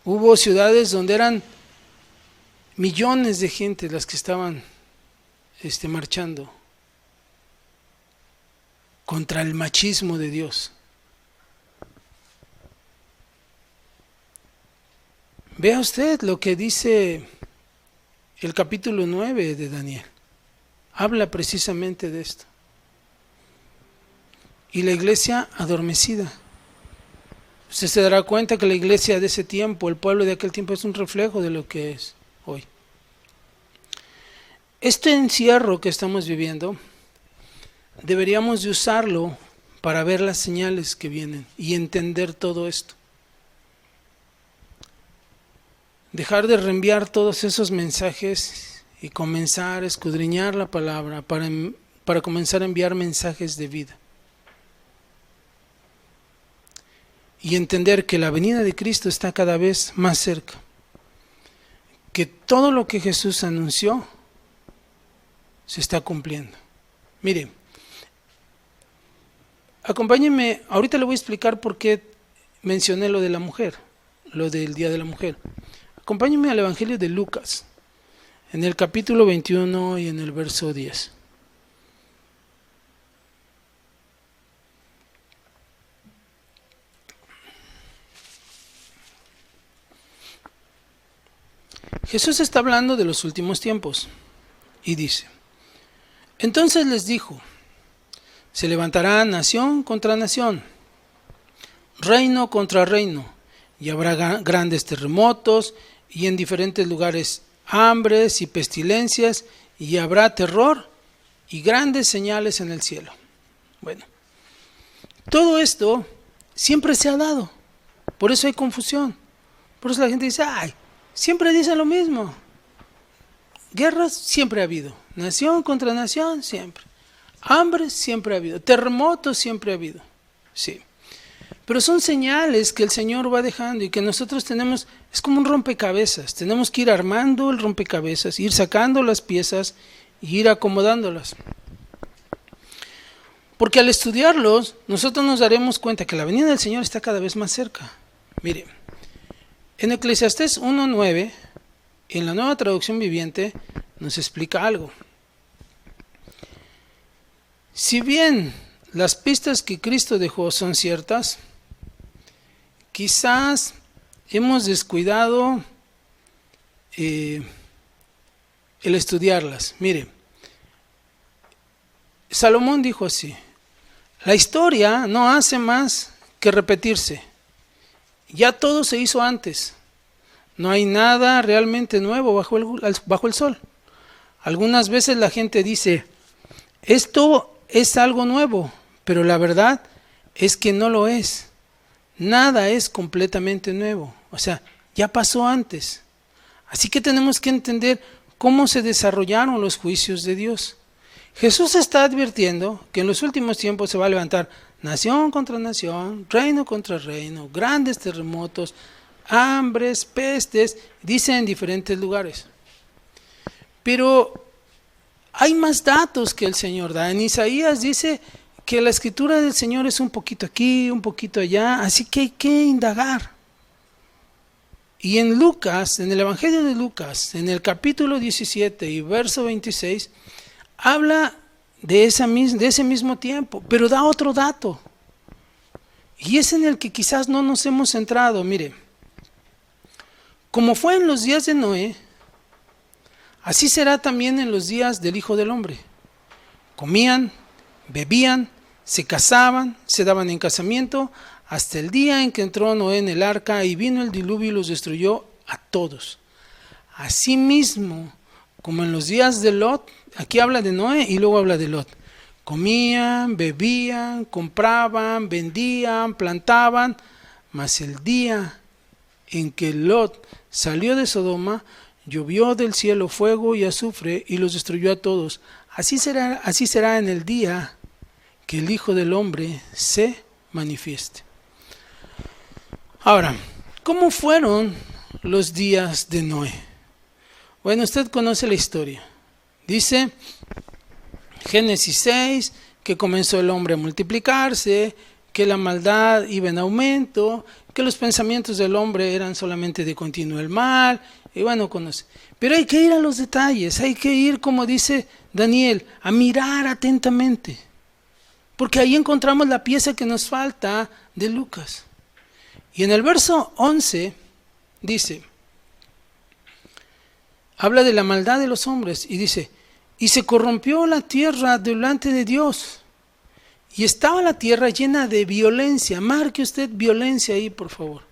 Hubo ciudades donde eran millones de gente las que estaban marchando contra el machismo de Dios. Vea usted lo que dice el capítulo 9 de Daniel. Habla precisamente de esto. Y la iglesia adormecida. Usted se dará cuenta que la iglesia de ese tiempo, el pueblo de aquel tiempo, es un reflejo de lo que es hoy. Este encierro que estamos viviendo, deberíamos de usarlo para ver las señales que vienen y entender todo esto. Dejar de reenviar todos esos mensajes y comenzar a escudriñar la palabra para comenzar a enviar mensajes de vida. Y entender que la venida de Cristo está cada vez más cerca. Que todo lo que Jesús anunció se está cumpliendo. Mire, acompáñenme, ahorita le voy a explicar por qué mencioné lo de la mujer, lo del Día de la Mujer. Acompáñenme al Evangelio de Lucas, en el capítulo 21 y en el verso 10. Jesús está hablando de los últimos tiempos y dice: entonces les dijo, se levantará nación contra nación, reino contra reino, y habrá grandes terremotos y en diferentes lugares hambres y pestilencias, y habrá terror y grandes señales en el cielo. Bueno, todo esto siempre se ha dado, por eso hay confusión, por eso la gente dice, ay, siempre dicen lo mismo. Guerras siempre ha habido, nación contra nación siempre, hambre siempre ha habido, terremotos siempre ha habido, sí. Pero son señales que el Señor va dejando y que nosotros tenemos, es como un rompecabezas, tenemos que ir armando el rompecabezas, ir sacando las piezas y ir acomodándolas. Porque al estudiarlos, nosotros nos daremos cuenta que la venida del Señor está cada vez más cerca. Mire, en Eclesiastés 1:9, en la Nueva Traducción Viviente, nos explica algo. Si bien las pistas que Cristo dejó son ciertas, quizás hemos descuidado el estudiarlas. Mire, Salomón dijo así: la historia no hace más que repetirse. Ya todo se hizo antes. No hay nada realmente nuevo bajo el sol. Algunas veces la gente dice, esto es algo nuevo, pero la verdad es que no lo es. Nada es completamente nuevo. O sea, ya pasó antes. Así que tenemos que entender cómo se desarrollaron los juicios de Dios. Jesús está advirtiendo que en los últimos tiempos se va a levantar nación contra nación, reino contra reino, grandes terremotos, hambres, pestes, dice en diferentes lugares. Pero hay más datos que el Señor da. En Isaías dice que la escritura del Señor es un poquito aquí, un poquito allá, así que hay que indagar. Y en Lucas, en el Evangelio de Lucas, en el capítulo 17 y verso 26, habla de ese mismo tiempo, pero da otro dato. Y es en el que quizás no nos hemos centrado. Mire, como fue en los días de Noé, así será también en los días del Hijo del Hombre. Comían, bebían, se casaban, se daban en casamiento, hasta el día en que entró Noé en el arca y vino el diluvio y los destruyó a todos. Asimismo, como en los días de Lot, aquí habla de Noé y luego habla de Lot. Comían, bebían, compraban, vendían, plantaban, mas el día en que Lot salió de Sodoma, llovió del cielo fuego y azufre y los destruyó a todos. Así será en el día que el Hijo del Hombre se manifieste. Ahora, ¿cómo fueron los días de Noé? Bueno, usted conoce la historia. Dice Génesis 6 que comenzó el hombre a multiplicarse, que la maldad iba en aumento, que los pensamientos del hombre eran solamente de continuo el mal, y bueno, conoce. Pero hay que ir a los detalles, hay que ir, como dice Daniel, a mirar atentamente, porque ahí encontramos la pieza que nos falta de Lucas. Y en el verso 11 dice, habla de la maldad de los hombres y dice, y se corrompió la tierra delante de Dios, Y estaba la tierra llena de violencia. Marque usted violencia ahí, por favor.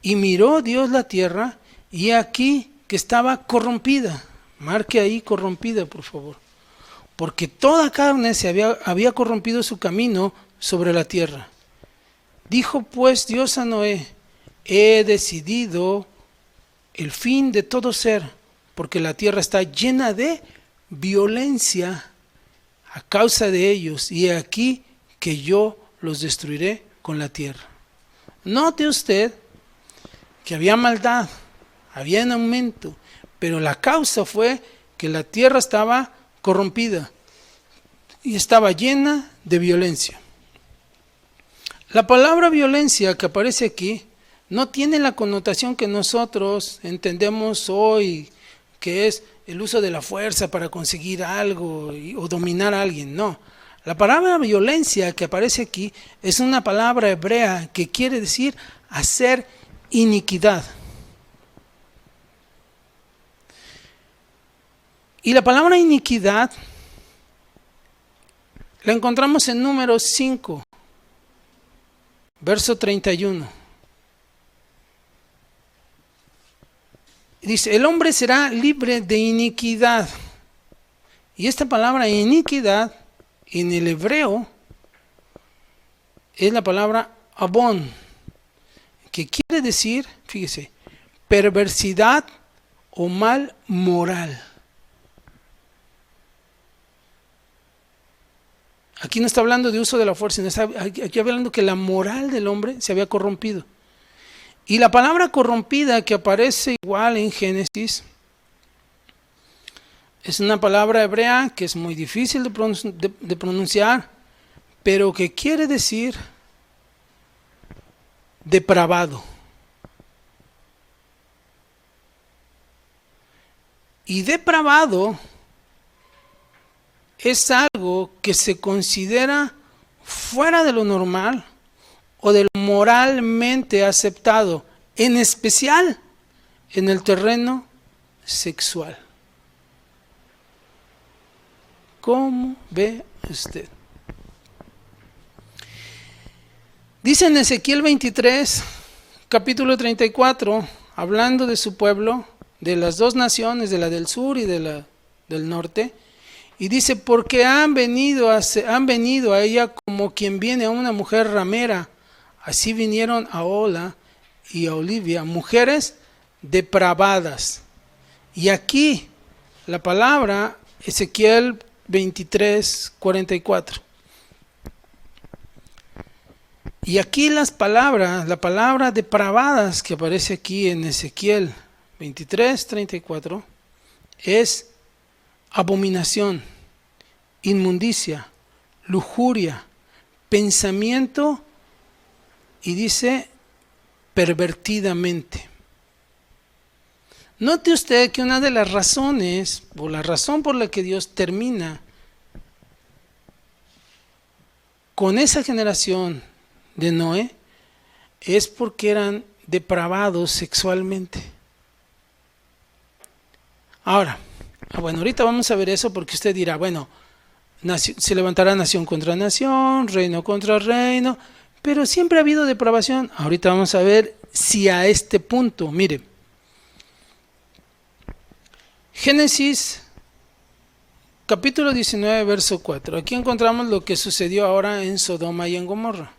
Y miró Dios la tierra, y aquí que estaba corrompida. Marque ahí corrompida, por favor. Porque toda carne había corrompido su camino sobre la tierra. Dijo pues Dios a Noé: he decidido el fin de todo ser, porque la tierra está llena de violencia a causa de ellos, y he aquí que yo los destruiré con la tierra. Note usted que había maldad, había en aumento, pero la causa fue que la tierra estaba corrompida y estaba llena de violencia. La palabra violencia que aparece aquí no tiene la connotación que nosotros entendemos hoy, que es el uso de la fuerza para conseguir algo o dominar a alguien. No, la palabra violencia que aparece aquí es una palabra hebrea que quiere decir hacer iniquidad. Y la palabra iniquidad la encontramos en Números 5, verso 31. Dice: el hombre será libre de iniquidad. Y esta palabra iniquidad en el hebreo es la palabra abón, que quiere decir, fíjese, perversidad o mal moral. Aquí no está hablando de uso de la fuerza, sino está aquí hablando que la moral del hombre se había corrompido. Y la palabra corrompida que aparece igual en Génesis es una palabra hebrea que es muy difícil de pronunciar, pero que quiere decir depravado. Y depravado es algo que se considera fuera de lo normal o de lo moralmente aceptado, en especial en el terreno sexual. ¿Cómo ve usted? Dice en Ezequiel 23, capítulo 34, hablando de su pueblo, de las dos naciones, de la del sur y de la del norte, y dice: porque han venido a ella como quien viene a una mujer ramera, así vinieron a Ola y a Olivia, mujeres depravadas. Y aquí la palabra Ezequiel 23, 44. Y aquí la palabra depravadas que aparece aquí en Ezequiel 23, 34, es abominación, inmundicia, lujuria, pensamiento, y dice pervertidamente. Note usted que una de las razones, o la razón por la que Dios termina con esa generación de Noé, es porque eran depravados sexualmente. Ahora, ahorita vamos a ver eso, porque usted dirá, bueno, se levantará nación contra nación, reino contra reino, pero siempre ha habido depravación. Ahorita vamos a ver si a este punto, mire, Génesis capítulo 19, verso 4. Aquí encontramos lo que sucedió ahora en Sodoma y en Gomorra.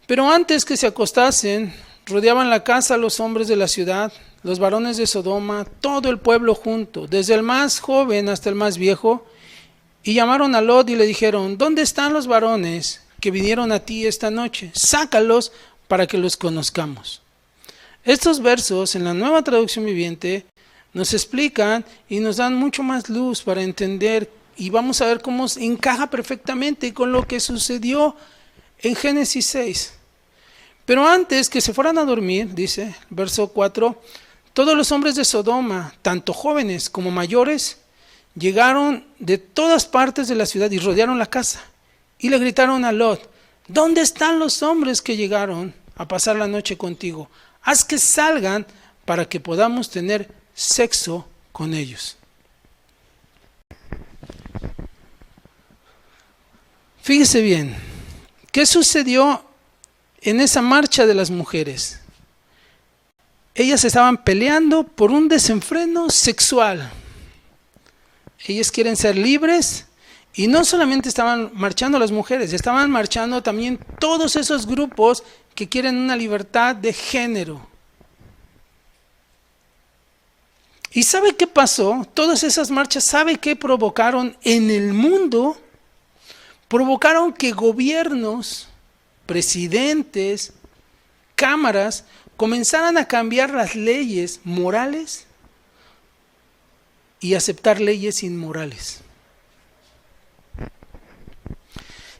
Pero antes que se acostasen, rodeaban la casa los hombres de la ciudad, los varones de Sodoma, todo el pueblo junto, desde el más joven hasta el más viejo, y llamaron a Lot y le dijeron: ¿dónde están los varones que vinieron a ti esta noche? Sácalos para que los conozcamos. Estos versos en la Nueva Traducción Viviente nos explican y nos dan mucho más luz para entender, y vamos a ver cómo encaja perfectamente con lo que sucedió en Génesis 6. Pero antes que se fueran a dormir, dice verso 4, todos los hombres de Sodoma, tanto jóvenes como mayores, llegaron de todas partes de la ciudad y rodearon la casa. Y le gritaron a Lot: ¿dónde están los hombres que llegaron a pasar la noche contigo? Haz que salgan para que podamos tener sexo con ellos. Fíjese bien, ¿qué sucedió en esa marcha de las mujeres? Ellas estaban peleando por un desenfreno sexual. Ellas quieren ser libres y no solamente estaban marchando las mujeres, estaban marchando también todos esos grupos que quieren una libertad de género. ¿Y sabe qué pasó? Todas esas marchas, ¿sabe qué provocaron en el mundo? Provocaron que gobiernos, presidentes, cámaras comenzaran a cambiar las leyes morales y aceptar leyes inmorales.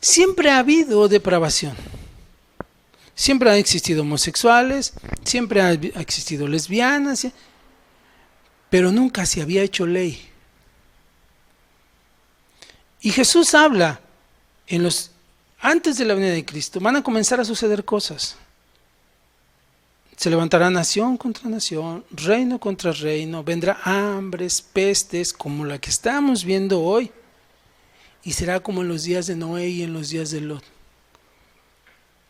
Siempre ha habido depravación. Siempre han existido homosexuales, siempre ha existido lesbianas, pero nunca se había hecho ley. Y Jesús habla, antes de la venida de Cristo, van a comenzar a suceder cosas. Se levantará nación contra nación, reino contra reino, vendrá hambres, pestes, como la que estamos viendo hoy, y será como en los días de Noé y en los días de Lot,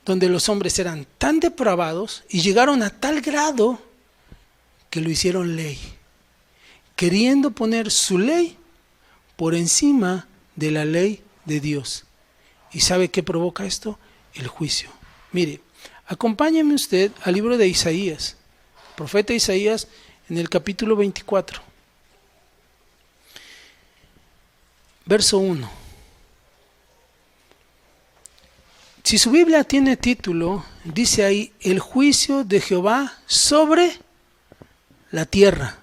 donde los hombres eran tan depravados y llegaron a tal grado que lo hicieron ley, queriendo poner su ley por encima de la ley de Dios. ¿Y sabe qué provoca esto? El juicio. Mire, acompáñeme usted al libro de Isaías, profeta Isaías, en el capítulo 24, verso 1. Si su Biblia tiene título, dice ahí, el juicio de Jehová sobre la tierra.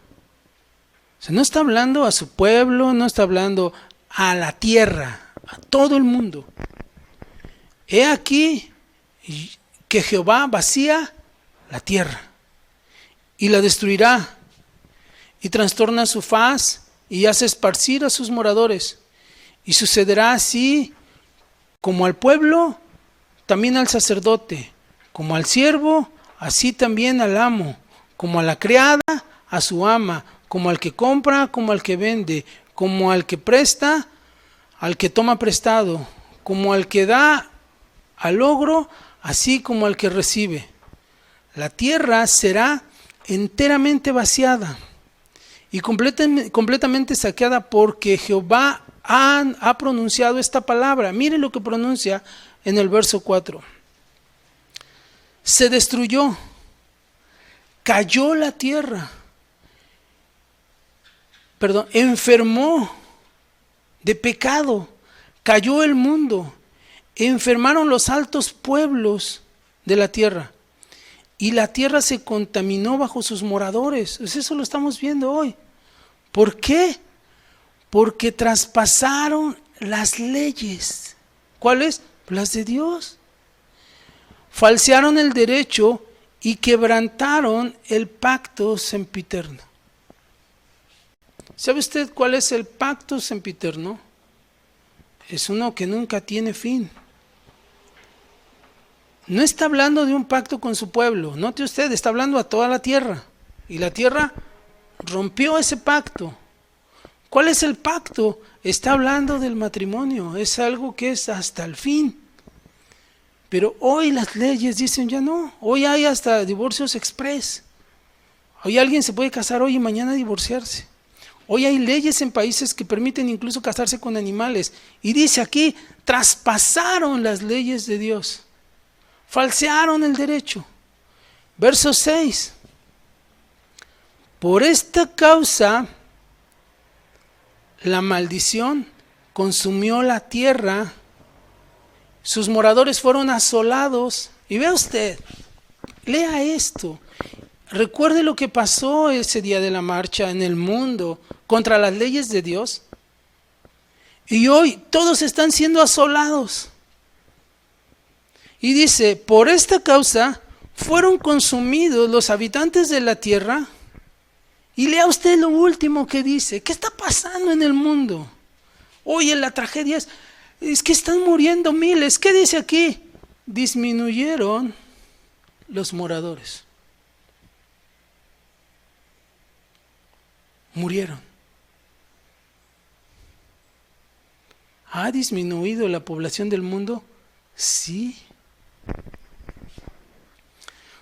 O sea, no está hablando a su pueblo, no está hablando a la tierra, a todo el mundo. He aquí que Jehová vacía la tierra y la destruirá y trastorna su faz y hace esparcir a sus moradores. Y sucederá así como al pueblo, también al sacerdote, como al siervo, así también al amo, como a la criada, a su ama, como al que compra, como al que vende, como al que presta, al que toma prestado, como al que da al logro, así como al que recibe. La tierra será enteramente vaciada y completamente saqueada, porque Jehová ha pronunciado esta palabra. Mire lo que pronuncia en el verso 4. Se destruyó, cayó la tierra, enfermó de pecado, cayó el mundo, enfermaron los altos pueblos de la tierra, y la tierra se contaminó bajo sus moradores. Eso lo estamos viendo hoy. ¿Por qué? Porque traspasaron las leyes. ¿Cuáles? Las de Dios. Falsearon el derecho y quebrantaron el pacto sempiterno. ¿Sabe usted cuál es el pacto sempiterno? Es uno que nunca tiene fin. No está hablando de un pacto con su pueblo. Note usted, está hablando a toda la tierra. Y la tierra rompió ese pacto. ¿Cuál es el pacto? Está hablando del matrimonio. Es algo que es hasta el fin. Pero hoy las leyes dicen ya no. Hoy hay hasta divorcios express. Hoy alguien se puede casar hoy y mañana divorciarse. Hoy hay leyes en países que permiten incluso casarse con animales. Y dice aquí, traspasaron las leyes de Dios. Falsearon el derecho. Verso 6. Por esta causa, la maldición consumió la tierra. Sus moradores fueron asolados. Y vea usted, lea esto. Recuerde lo que pasó ese día de la marcha en el mundo contra las leyes de Dios. Y hoy todos están siendo asolados. Y dice, por esta causa fueron consumidos los habitantes de la tierra. Y lea usted lo último que dice. ¿Qué está pasando en el mundo? Oye, la tragedia es que están muriendo miles. ¿Qué dice aquí? Disminuyeron los moradores. Murieron. ¿Ha disminuido la población del mundo? Sí.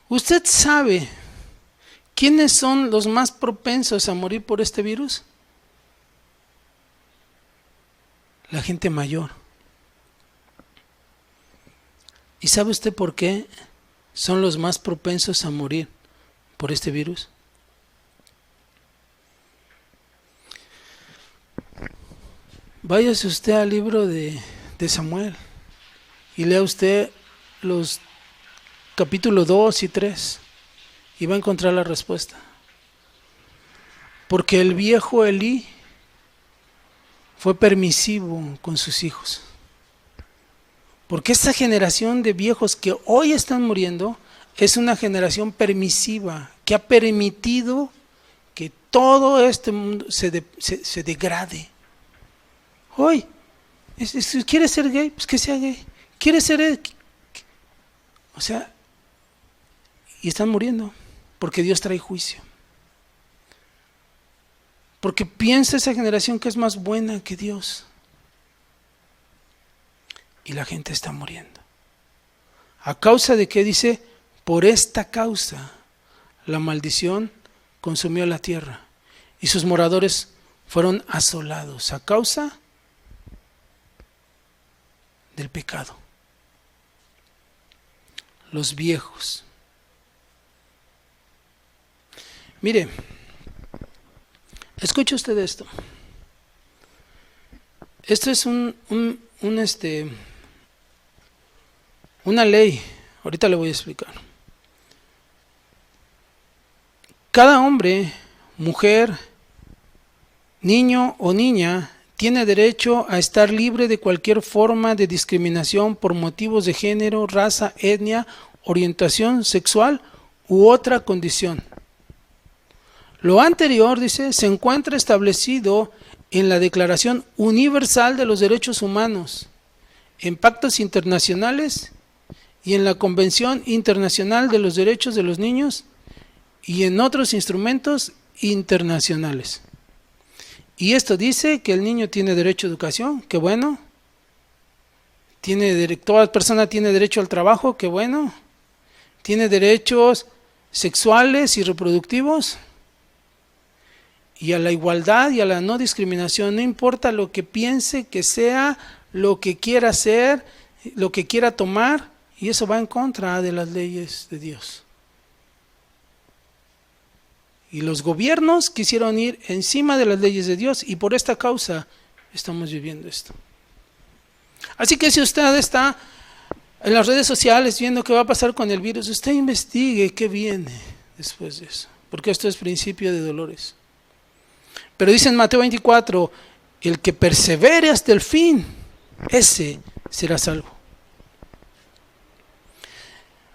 ¿Usted sabe quiénes son los más propensos a morir por este virus? La gente mayor. ¿Y sabe usted por qué son los más propensos a morir por este virus? Váyase usted al libro de Samuel y lea usted los capítulos 2 y 3 y va a encontrar la respuesta. Porque el viejo Elí fue permisivo con sus hijos. Porque esta generación de viejos que hoy están muriendo es una generación permisiva que ha permitido que todo este mundo se degrade. Hoy, ¿quiere ser gay? Pues que sea gay. ¿Quiere ser? O sea, y están muriendo porque Dios trae juicio. Porque piensa esa generación que es más buena que Dios. Y la gente está muriendo. ¿A causa de qué? Dice, por esta causa la maldición consumió la tierra y sus moradores fueron asolados. ¿A causa? Del pecado. Los viejos. Mire, escuche usted esto. Esto es una ley. Ahorita le voy a explicar. Cada hombre, mujer, niño o niña tiene derecho a estar libre de cualquier forma de discriminación por motivos de género, raza, etnia, orientación sexual u otra condición. Lo anterior, dice, se encuentra establecido en la Declaración Universal de los Derechos Humanos, en pactos internacionales y en la Convención Internacional de los Derechos de los Niños y en otros instrumentos internacionales. Y esto dice que el niño tiene derecho a educación, qué bueno. Toda persona tiene derecho al trabajo, qué bueno. Tiene derechos sexuales y reproductivos. Y a la igualdad y a la no discriminación, no importa lo que piense, que sea, lo que quiera hacer, lo que quiera tomar, y eso va en contra de las leyes de Dios. Y los gobiernos quisieron ir encima de las leyes de Dios y por esta causa estamos viviendo esto. Así que si usted está en las redes sociales viendo qué va a pasar con el virus, usted investigue qué viene después de eso, porque esto es principio de dolores. Pero dice en Mateo 24, el que persevere hasta el fin, ese será salvo.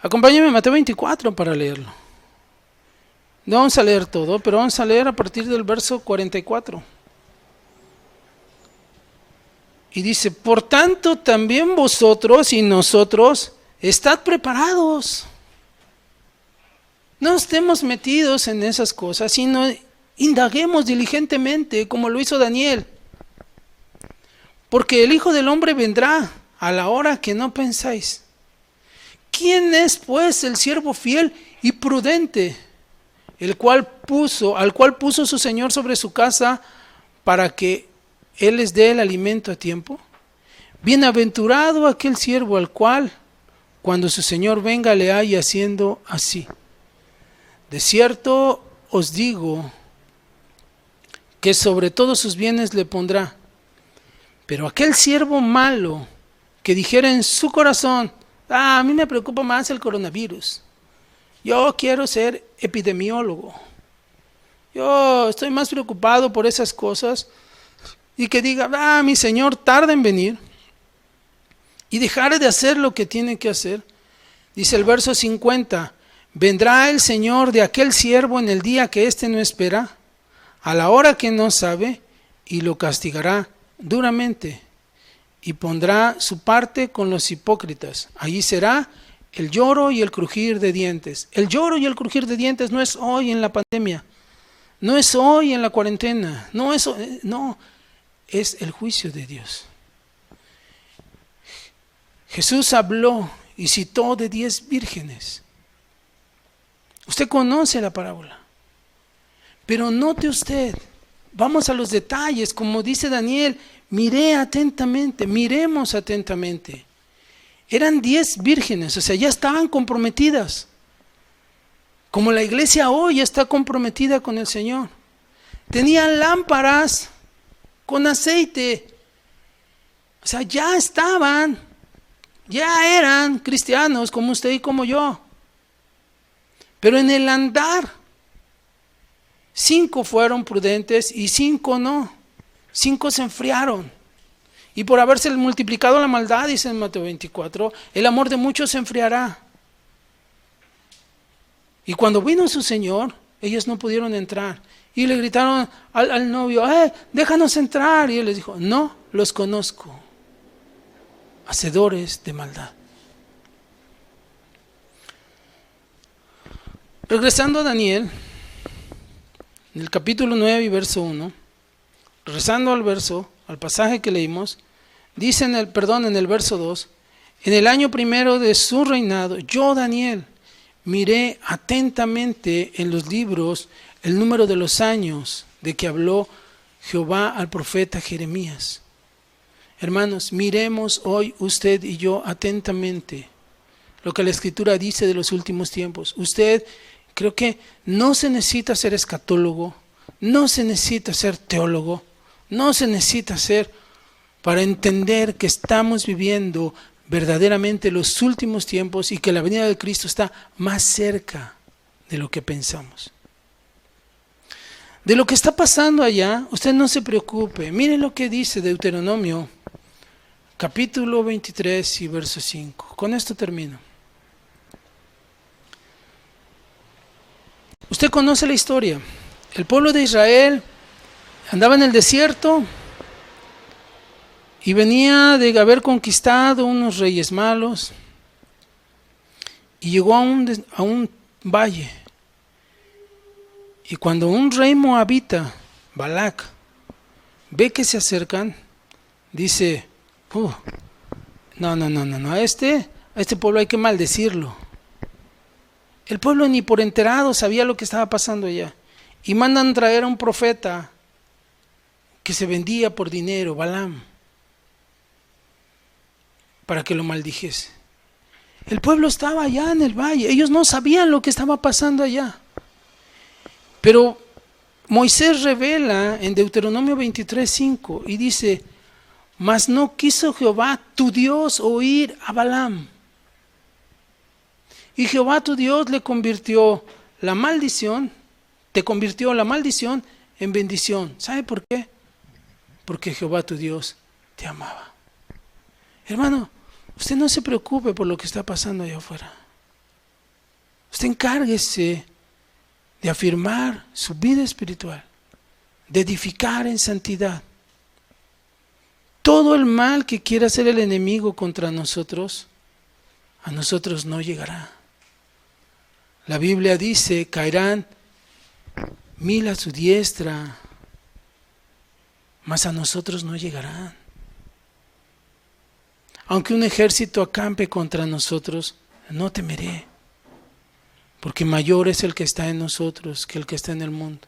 Acompáñeme a Mateo 24 para leerlo. No vamos a leer todo, pero vamos a leer a partir del verso 44. Y dice, por tanto también vosotros y nosotros estad preparados. No estemos metidos en esas cosas, sino indaguemos diligentemente como lo hizo Daniel. Porque el Hijo del Hombre vendrá a la hora que no pensáis. ¿Quién es pues el siervo fiel y prudente, al cual puso su Señor sobre su casa para que Él les dé el alimento a tiempo? Bienaventurado aquel siervo al cual, cuando su Señor venga, le halle haciendo así. De cierto os digo que sobre todos sus bienes le pondrá. Pero aquel siervo malo que dijera en su corazón, a mí me preocupa más el coronavirus, yo quiero ser epidemiólogo, yo estoy más preocupado por esas cosas, y que diga, mi Señor tarda en venir, y dejar de hacer lo que tiene que hacer. Dice el verso 50, vendrá el Señor de aquel siervo en el día que éste no espera, a la hora que no sabe, y lo castigará duramente, y pondrá su parte con los hipócritas. Allí será el lloro y el crujir de dientes. El lloro y el crujir de dientes no es hoy en la pandemia, no es hoy en la cuarentena, no, es el juicio de Dios. Jesús habló y citó de 10 vírgenes. Usted conoce la parábola. Pero note usted, vamos a los detalles, como dice Daniel, miré atentamente, miremos atentamente. Eran 10 vírgenes, o sea, ya estaban comprometidas. Como la iglesia hoy está comprometida con el Señor. Tenían lámparas con aceite. O sea, ya estaban, ya eran cristianos como usted y como yo. Pero en el andar, 5 fueron prudentes y 5 no. 5 se enfriaron. Y por haberse multiplicado la maldad, dice en Mateo 24, el amor de muchos se enfriará. Y cuando vino su Señor, ellos no pudieron entrar. Y le gritaron al novio, déjanos entrar. Y él les dijo, no los conozco, hacedores de maldad. Regresando a Daniel, en el capítulo 9 y verso 1, regresando al pasaje que leímos, dice en el verso 2, en el año primero de su reinado, yo, Daniel, miré atentamente en los libros el número de los años de que habló Jehová al profeta Jeremías. Hermanos, miremos hoy usted y yo atentamente lo que la Escritura dice de los últimos tiempos. Usted, creo que no se necesita ser escatólogo, no se necesita ser teólogo, no se necesita ser para entender que estamos viviendo verdaderamente los últimos tiempos y que la venida de Cristo está más cerca de lo que pensamos. De lo que está pasando allá, usted no se preocupe. Mire lo que dice Deuteronomio, capítulo 23 y verso 5. Con esto termino. Usted conoce la historia. El pueblo de Israel andaba en el desierto y venía de haber conquistado unos reyes malos y llegó a un valle. Y cuando un rey moabita, Balac, ve que se acercan, dice, no, a este pueblo hay que maldecirlo. El pueblo ni por enterado sabía lo que estaba pasando allá. Y mandan traer a un profeta que se vendía por dinero, Balaam, para que lo maldijese. El pueblo estaba allá en el valle, ellos no sabían lo que estaba pasando allá. Pero Moisés revela en Deuteronomio 23:5 y dice, mas no quiso Jehová tu Dios oír a Balaam. Y Jehová tu Dios le convirtió la maldición, te convirtió la maldición en bendición. ¿Sabe por qué? Porque Jehová tu Dios te amaba. Hermano, usted no se preocupe por lo que está pasando allá afuera. Usted encárguese de afirmar su vida espiritual, de edificar en santidad. Todo el mal que quiera hacer el enemigo contra nosotros, a nosotros no llegará. La Biblia dice, caerán 1000 a su diestra, mas a nosotros no llegarán. Aunque un ejército acampe contra nosotros, no temeré, porque mayor es el que está en nosotros que el que está en el mundo.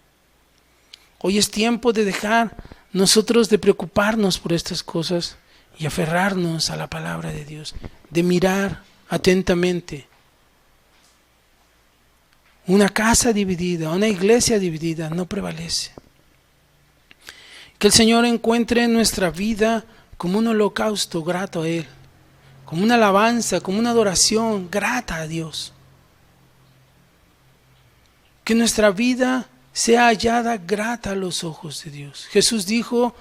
Hoy es tiempo de dejar nosotros de preocuparnos por estas cosas y aferrarnos a la palabra de Dios, de mirar atentamente. Una casa dividida, una iglesia dividida no prevalece. Que el Señor encuentre en nuestra vida como un holocausto grato a Él, como una alabanza, como una adoración grata a Dios. Que nuestra vida sea hallada grata a los ojos de Dios. Jesús dijo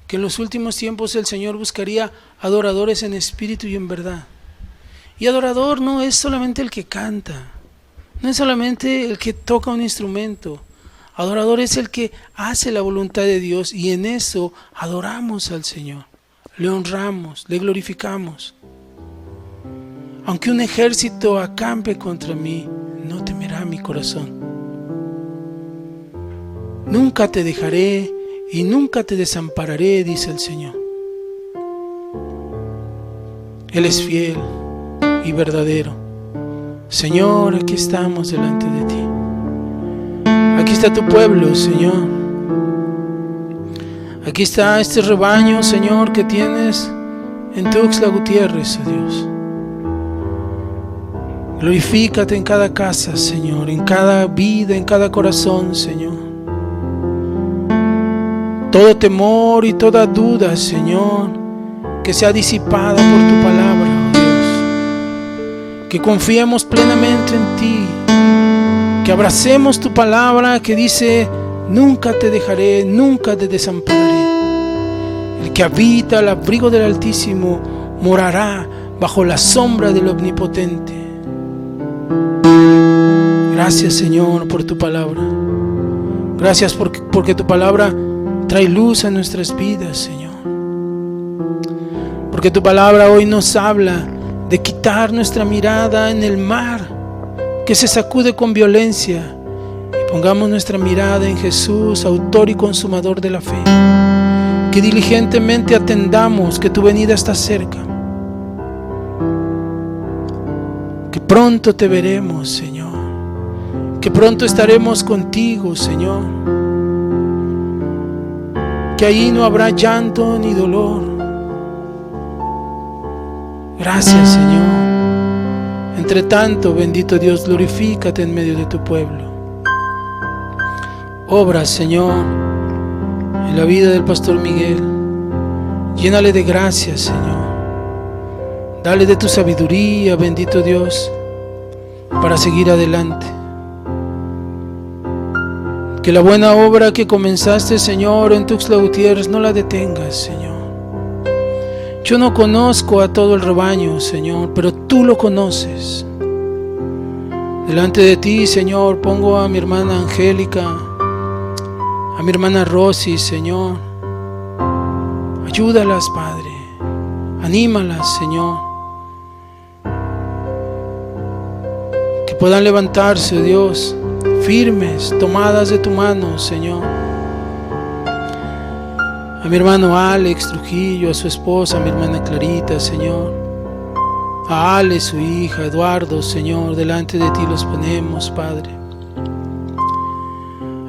que en los últimos tiempos el Señor buscaría adoradores en espíritu y en verdad. Y adorador no es solamente el que canta, no es solamente el que toca un instrumento. Adorador es el que hace la voluntad de Dios y en eso adoramos al Señor, le honramos, le glorificamos. Aunque un ejército acampe contra mí, no temerá mi corazón. Nunca te dejaré y nunca te desampararé, dice el Señor. Él es fiel y verdadero. Señor, aquí estamos delante de ti. Aquí está tu pueblo, Señor. Aquí está este rebaño, Señor, que tienes en Tuxtla Gutiérrez, oh Dios. Glorifícate en cada casa, Señor, en cada vida, en cada corazón, Señor. Todo temor y toda duda, Señor, que sea disipada por tu palabra, oh Dios. Que confiemos plenamente en ti. Que abracemos tu palabra que dice: nunca te dejaré, nunca te desampararé. El que habita al abrigo del Altísimo morará bajo la sombra del Omnipotente. Gracias, Señor, por tu palabra. Gracias porque tu palabra trae luz a nuestras vidas, Señor. Porque tu palabra hoy nos habla de quitar nuestra mirada en el mar que se sacude con violencia y pongamos nuestra mirada en Jesús, autor y consumador de la fe. Que diligentemente atendamos que tu venida está cerca. Que pronto te veremos, Señor. Que pronto estaremos contigo, Señor. Que ahí no habrá llanto ni dolor. Gracias, Señor. Entre tanto, bendito Dios, glorifícate en medio de tu pueblo. Obra, Señor, en la vida del pastor Miguel. Llénale de gracia, Señor. Dale de tu sabiduría, bendito Dios, para seguir adelante. Que la buena obra que comenzaste, Señor, en Tuxtla Gutiérrez, no la detengas, Señor. Yo no conozco a todo el rebaño, Señor, pero tú lo conoces. Delante de ti, Señor, pongo a mi hermana Angélica, a mi hermana Rosy, Señor. Ayúdalas, Padre. Anímalas, Señor. Que puedan levantarse, oh Dios, firmes, tomadas de tu mano, Señor. A mi hermano Alex Trujillo, a su esposa, a mi hermana Clarita, Señor. A Ale, su hija, Eduardo, Señor, delante de ti los ponemos, Padre.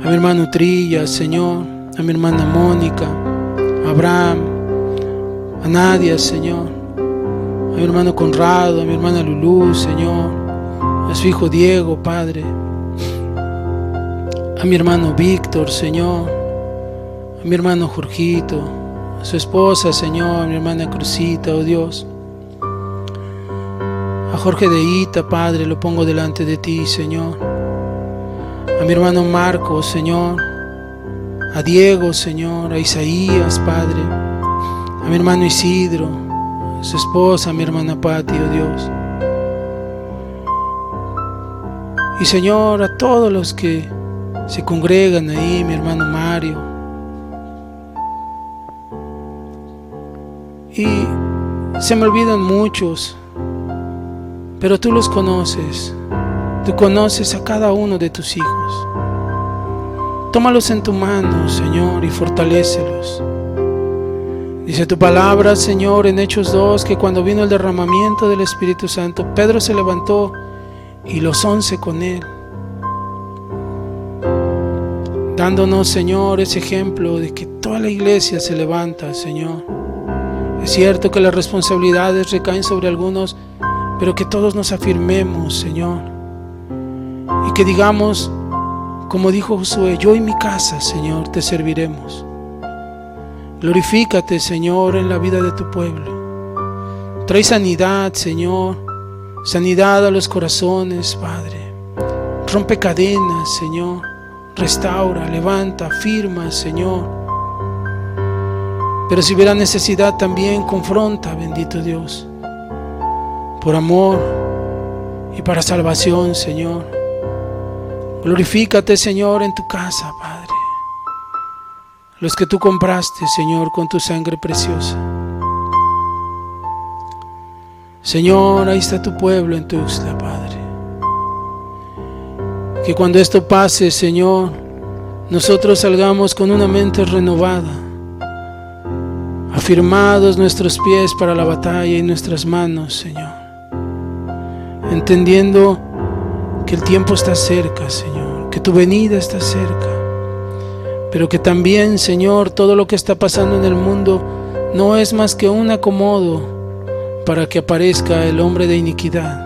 A mi hermano Trilla, Señor. A mi hermana Mónica, a Abraham, a Nadia, Señor. A mi hermano Conrado, a mi hermana Lulú, Señor. A su hijo Diego, Padre. A mi hermano Víctor, Señor. A mi hermano Jorgito, a su esposa, Señor, a mi hermana Crucita, oh Dios. A Jorge de Ita, Padre, lo pongo delante de ti, Señor. A mi hermano Marco, Señor. A Diego, Señor. A Isaías, Padre. A mi hermano Isidro, a su esposa, a mi hermana Pati, oh Dios. Y Señor, a todos los que se congregan ahí, mi hermano Mario. Y se me olvidan muchos, pero tú los conoces. Tú conoces a cada uno de tus hijos. Tómalos en tu mano, Señor, y fortalécelos. Dice tu palabra, Señor, en Hechos 2, que cuando vino el derramamiento del Espíritu Santo, Pedro se levantó y los 11 con él, dándonos, Señor, ese ejemplo de que toda la iglesia se levanta, Señor. Es cierto que las responsabilidades recaen sobre algunos, pero que todos nos afirmemos, Señor, y que digamos, como dijo Josué: yo y mi casa, Señor, te serviremos. Glorifícate, Señor, en la vida de tu pueblo. Trae sanidad, Señor, sanidad a los corazones, Padre. Rompe cadenas, Señor. Restaura, levanta, afirma, Señor. Pero si hubiera necesidad, también confronta, bendito Dios, por amor y para salvación, Señor. Glorifícate, Señor, en tu casa, Padre. Los que tú compraste, Señor, con tu sangre preciosa. Señor, ahí está tu pueblo en Tuxtla, Padre. Que cuando esto pase, Señor, nosotros salgamos con una mente renovada, afirmados nuestros pies para la batalla y nuestras manos, Señor, entendiendo que el tiempo está cerca, Señor, que tu venida está cerca, pero que también, Señor, todo lo que está pasando en el mundo no es más que un acomodo para que aparezca el hombre de iniquidad.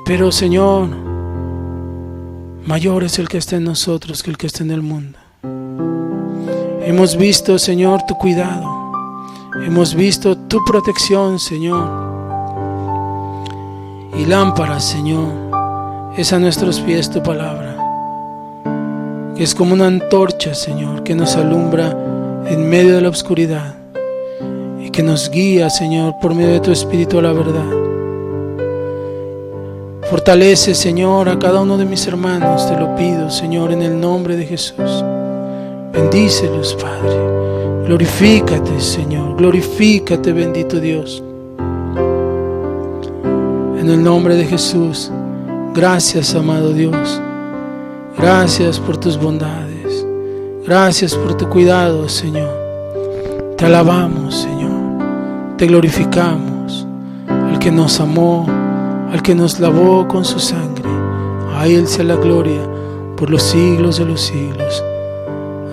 Pero, Señor, mayor es el que está en nosotros que el que está en el mundo. Hemos visto, Señor, tu cuidado. Hemos visto tu protección, Señor. Y lámpara, Señor, es a nuestros pies tu palabra, que es como una antorcha, Señor, que nos alumbra en medio de la oscuridad y que nos guía, Señor, por medio de tu Espíritu a la verdad. Fortalece, Señor, a cada uno de mis hermanos, te lo pido, Señor, en el nombre de Jesús. Bendícelos, Padre. Glorifícate, Señor, glorifícate, bendito Dios. En el nombre de Jesús, gracias, amado Dios. Gracias por tus bondades. Gracias por tu cuidado, Señor. Te alabamos, Señor. Te glorificamos. Al que nos amó, al que nos lavó con su sangre. A Él sea la gloria por los siglos de los siglos.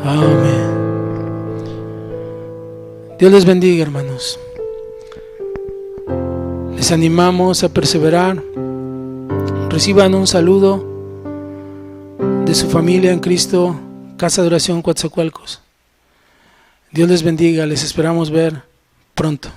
Amén. Dios les bendiga, hermanos. Les animamos a perseverar. Reciban un saludo de su familia en Cristo, Casa de Oración Coatzacoalcos. Dios les bendiga, les esperamos ver pronto.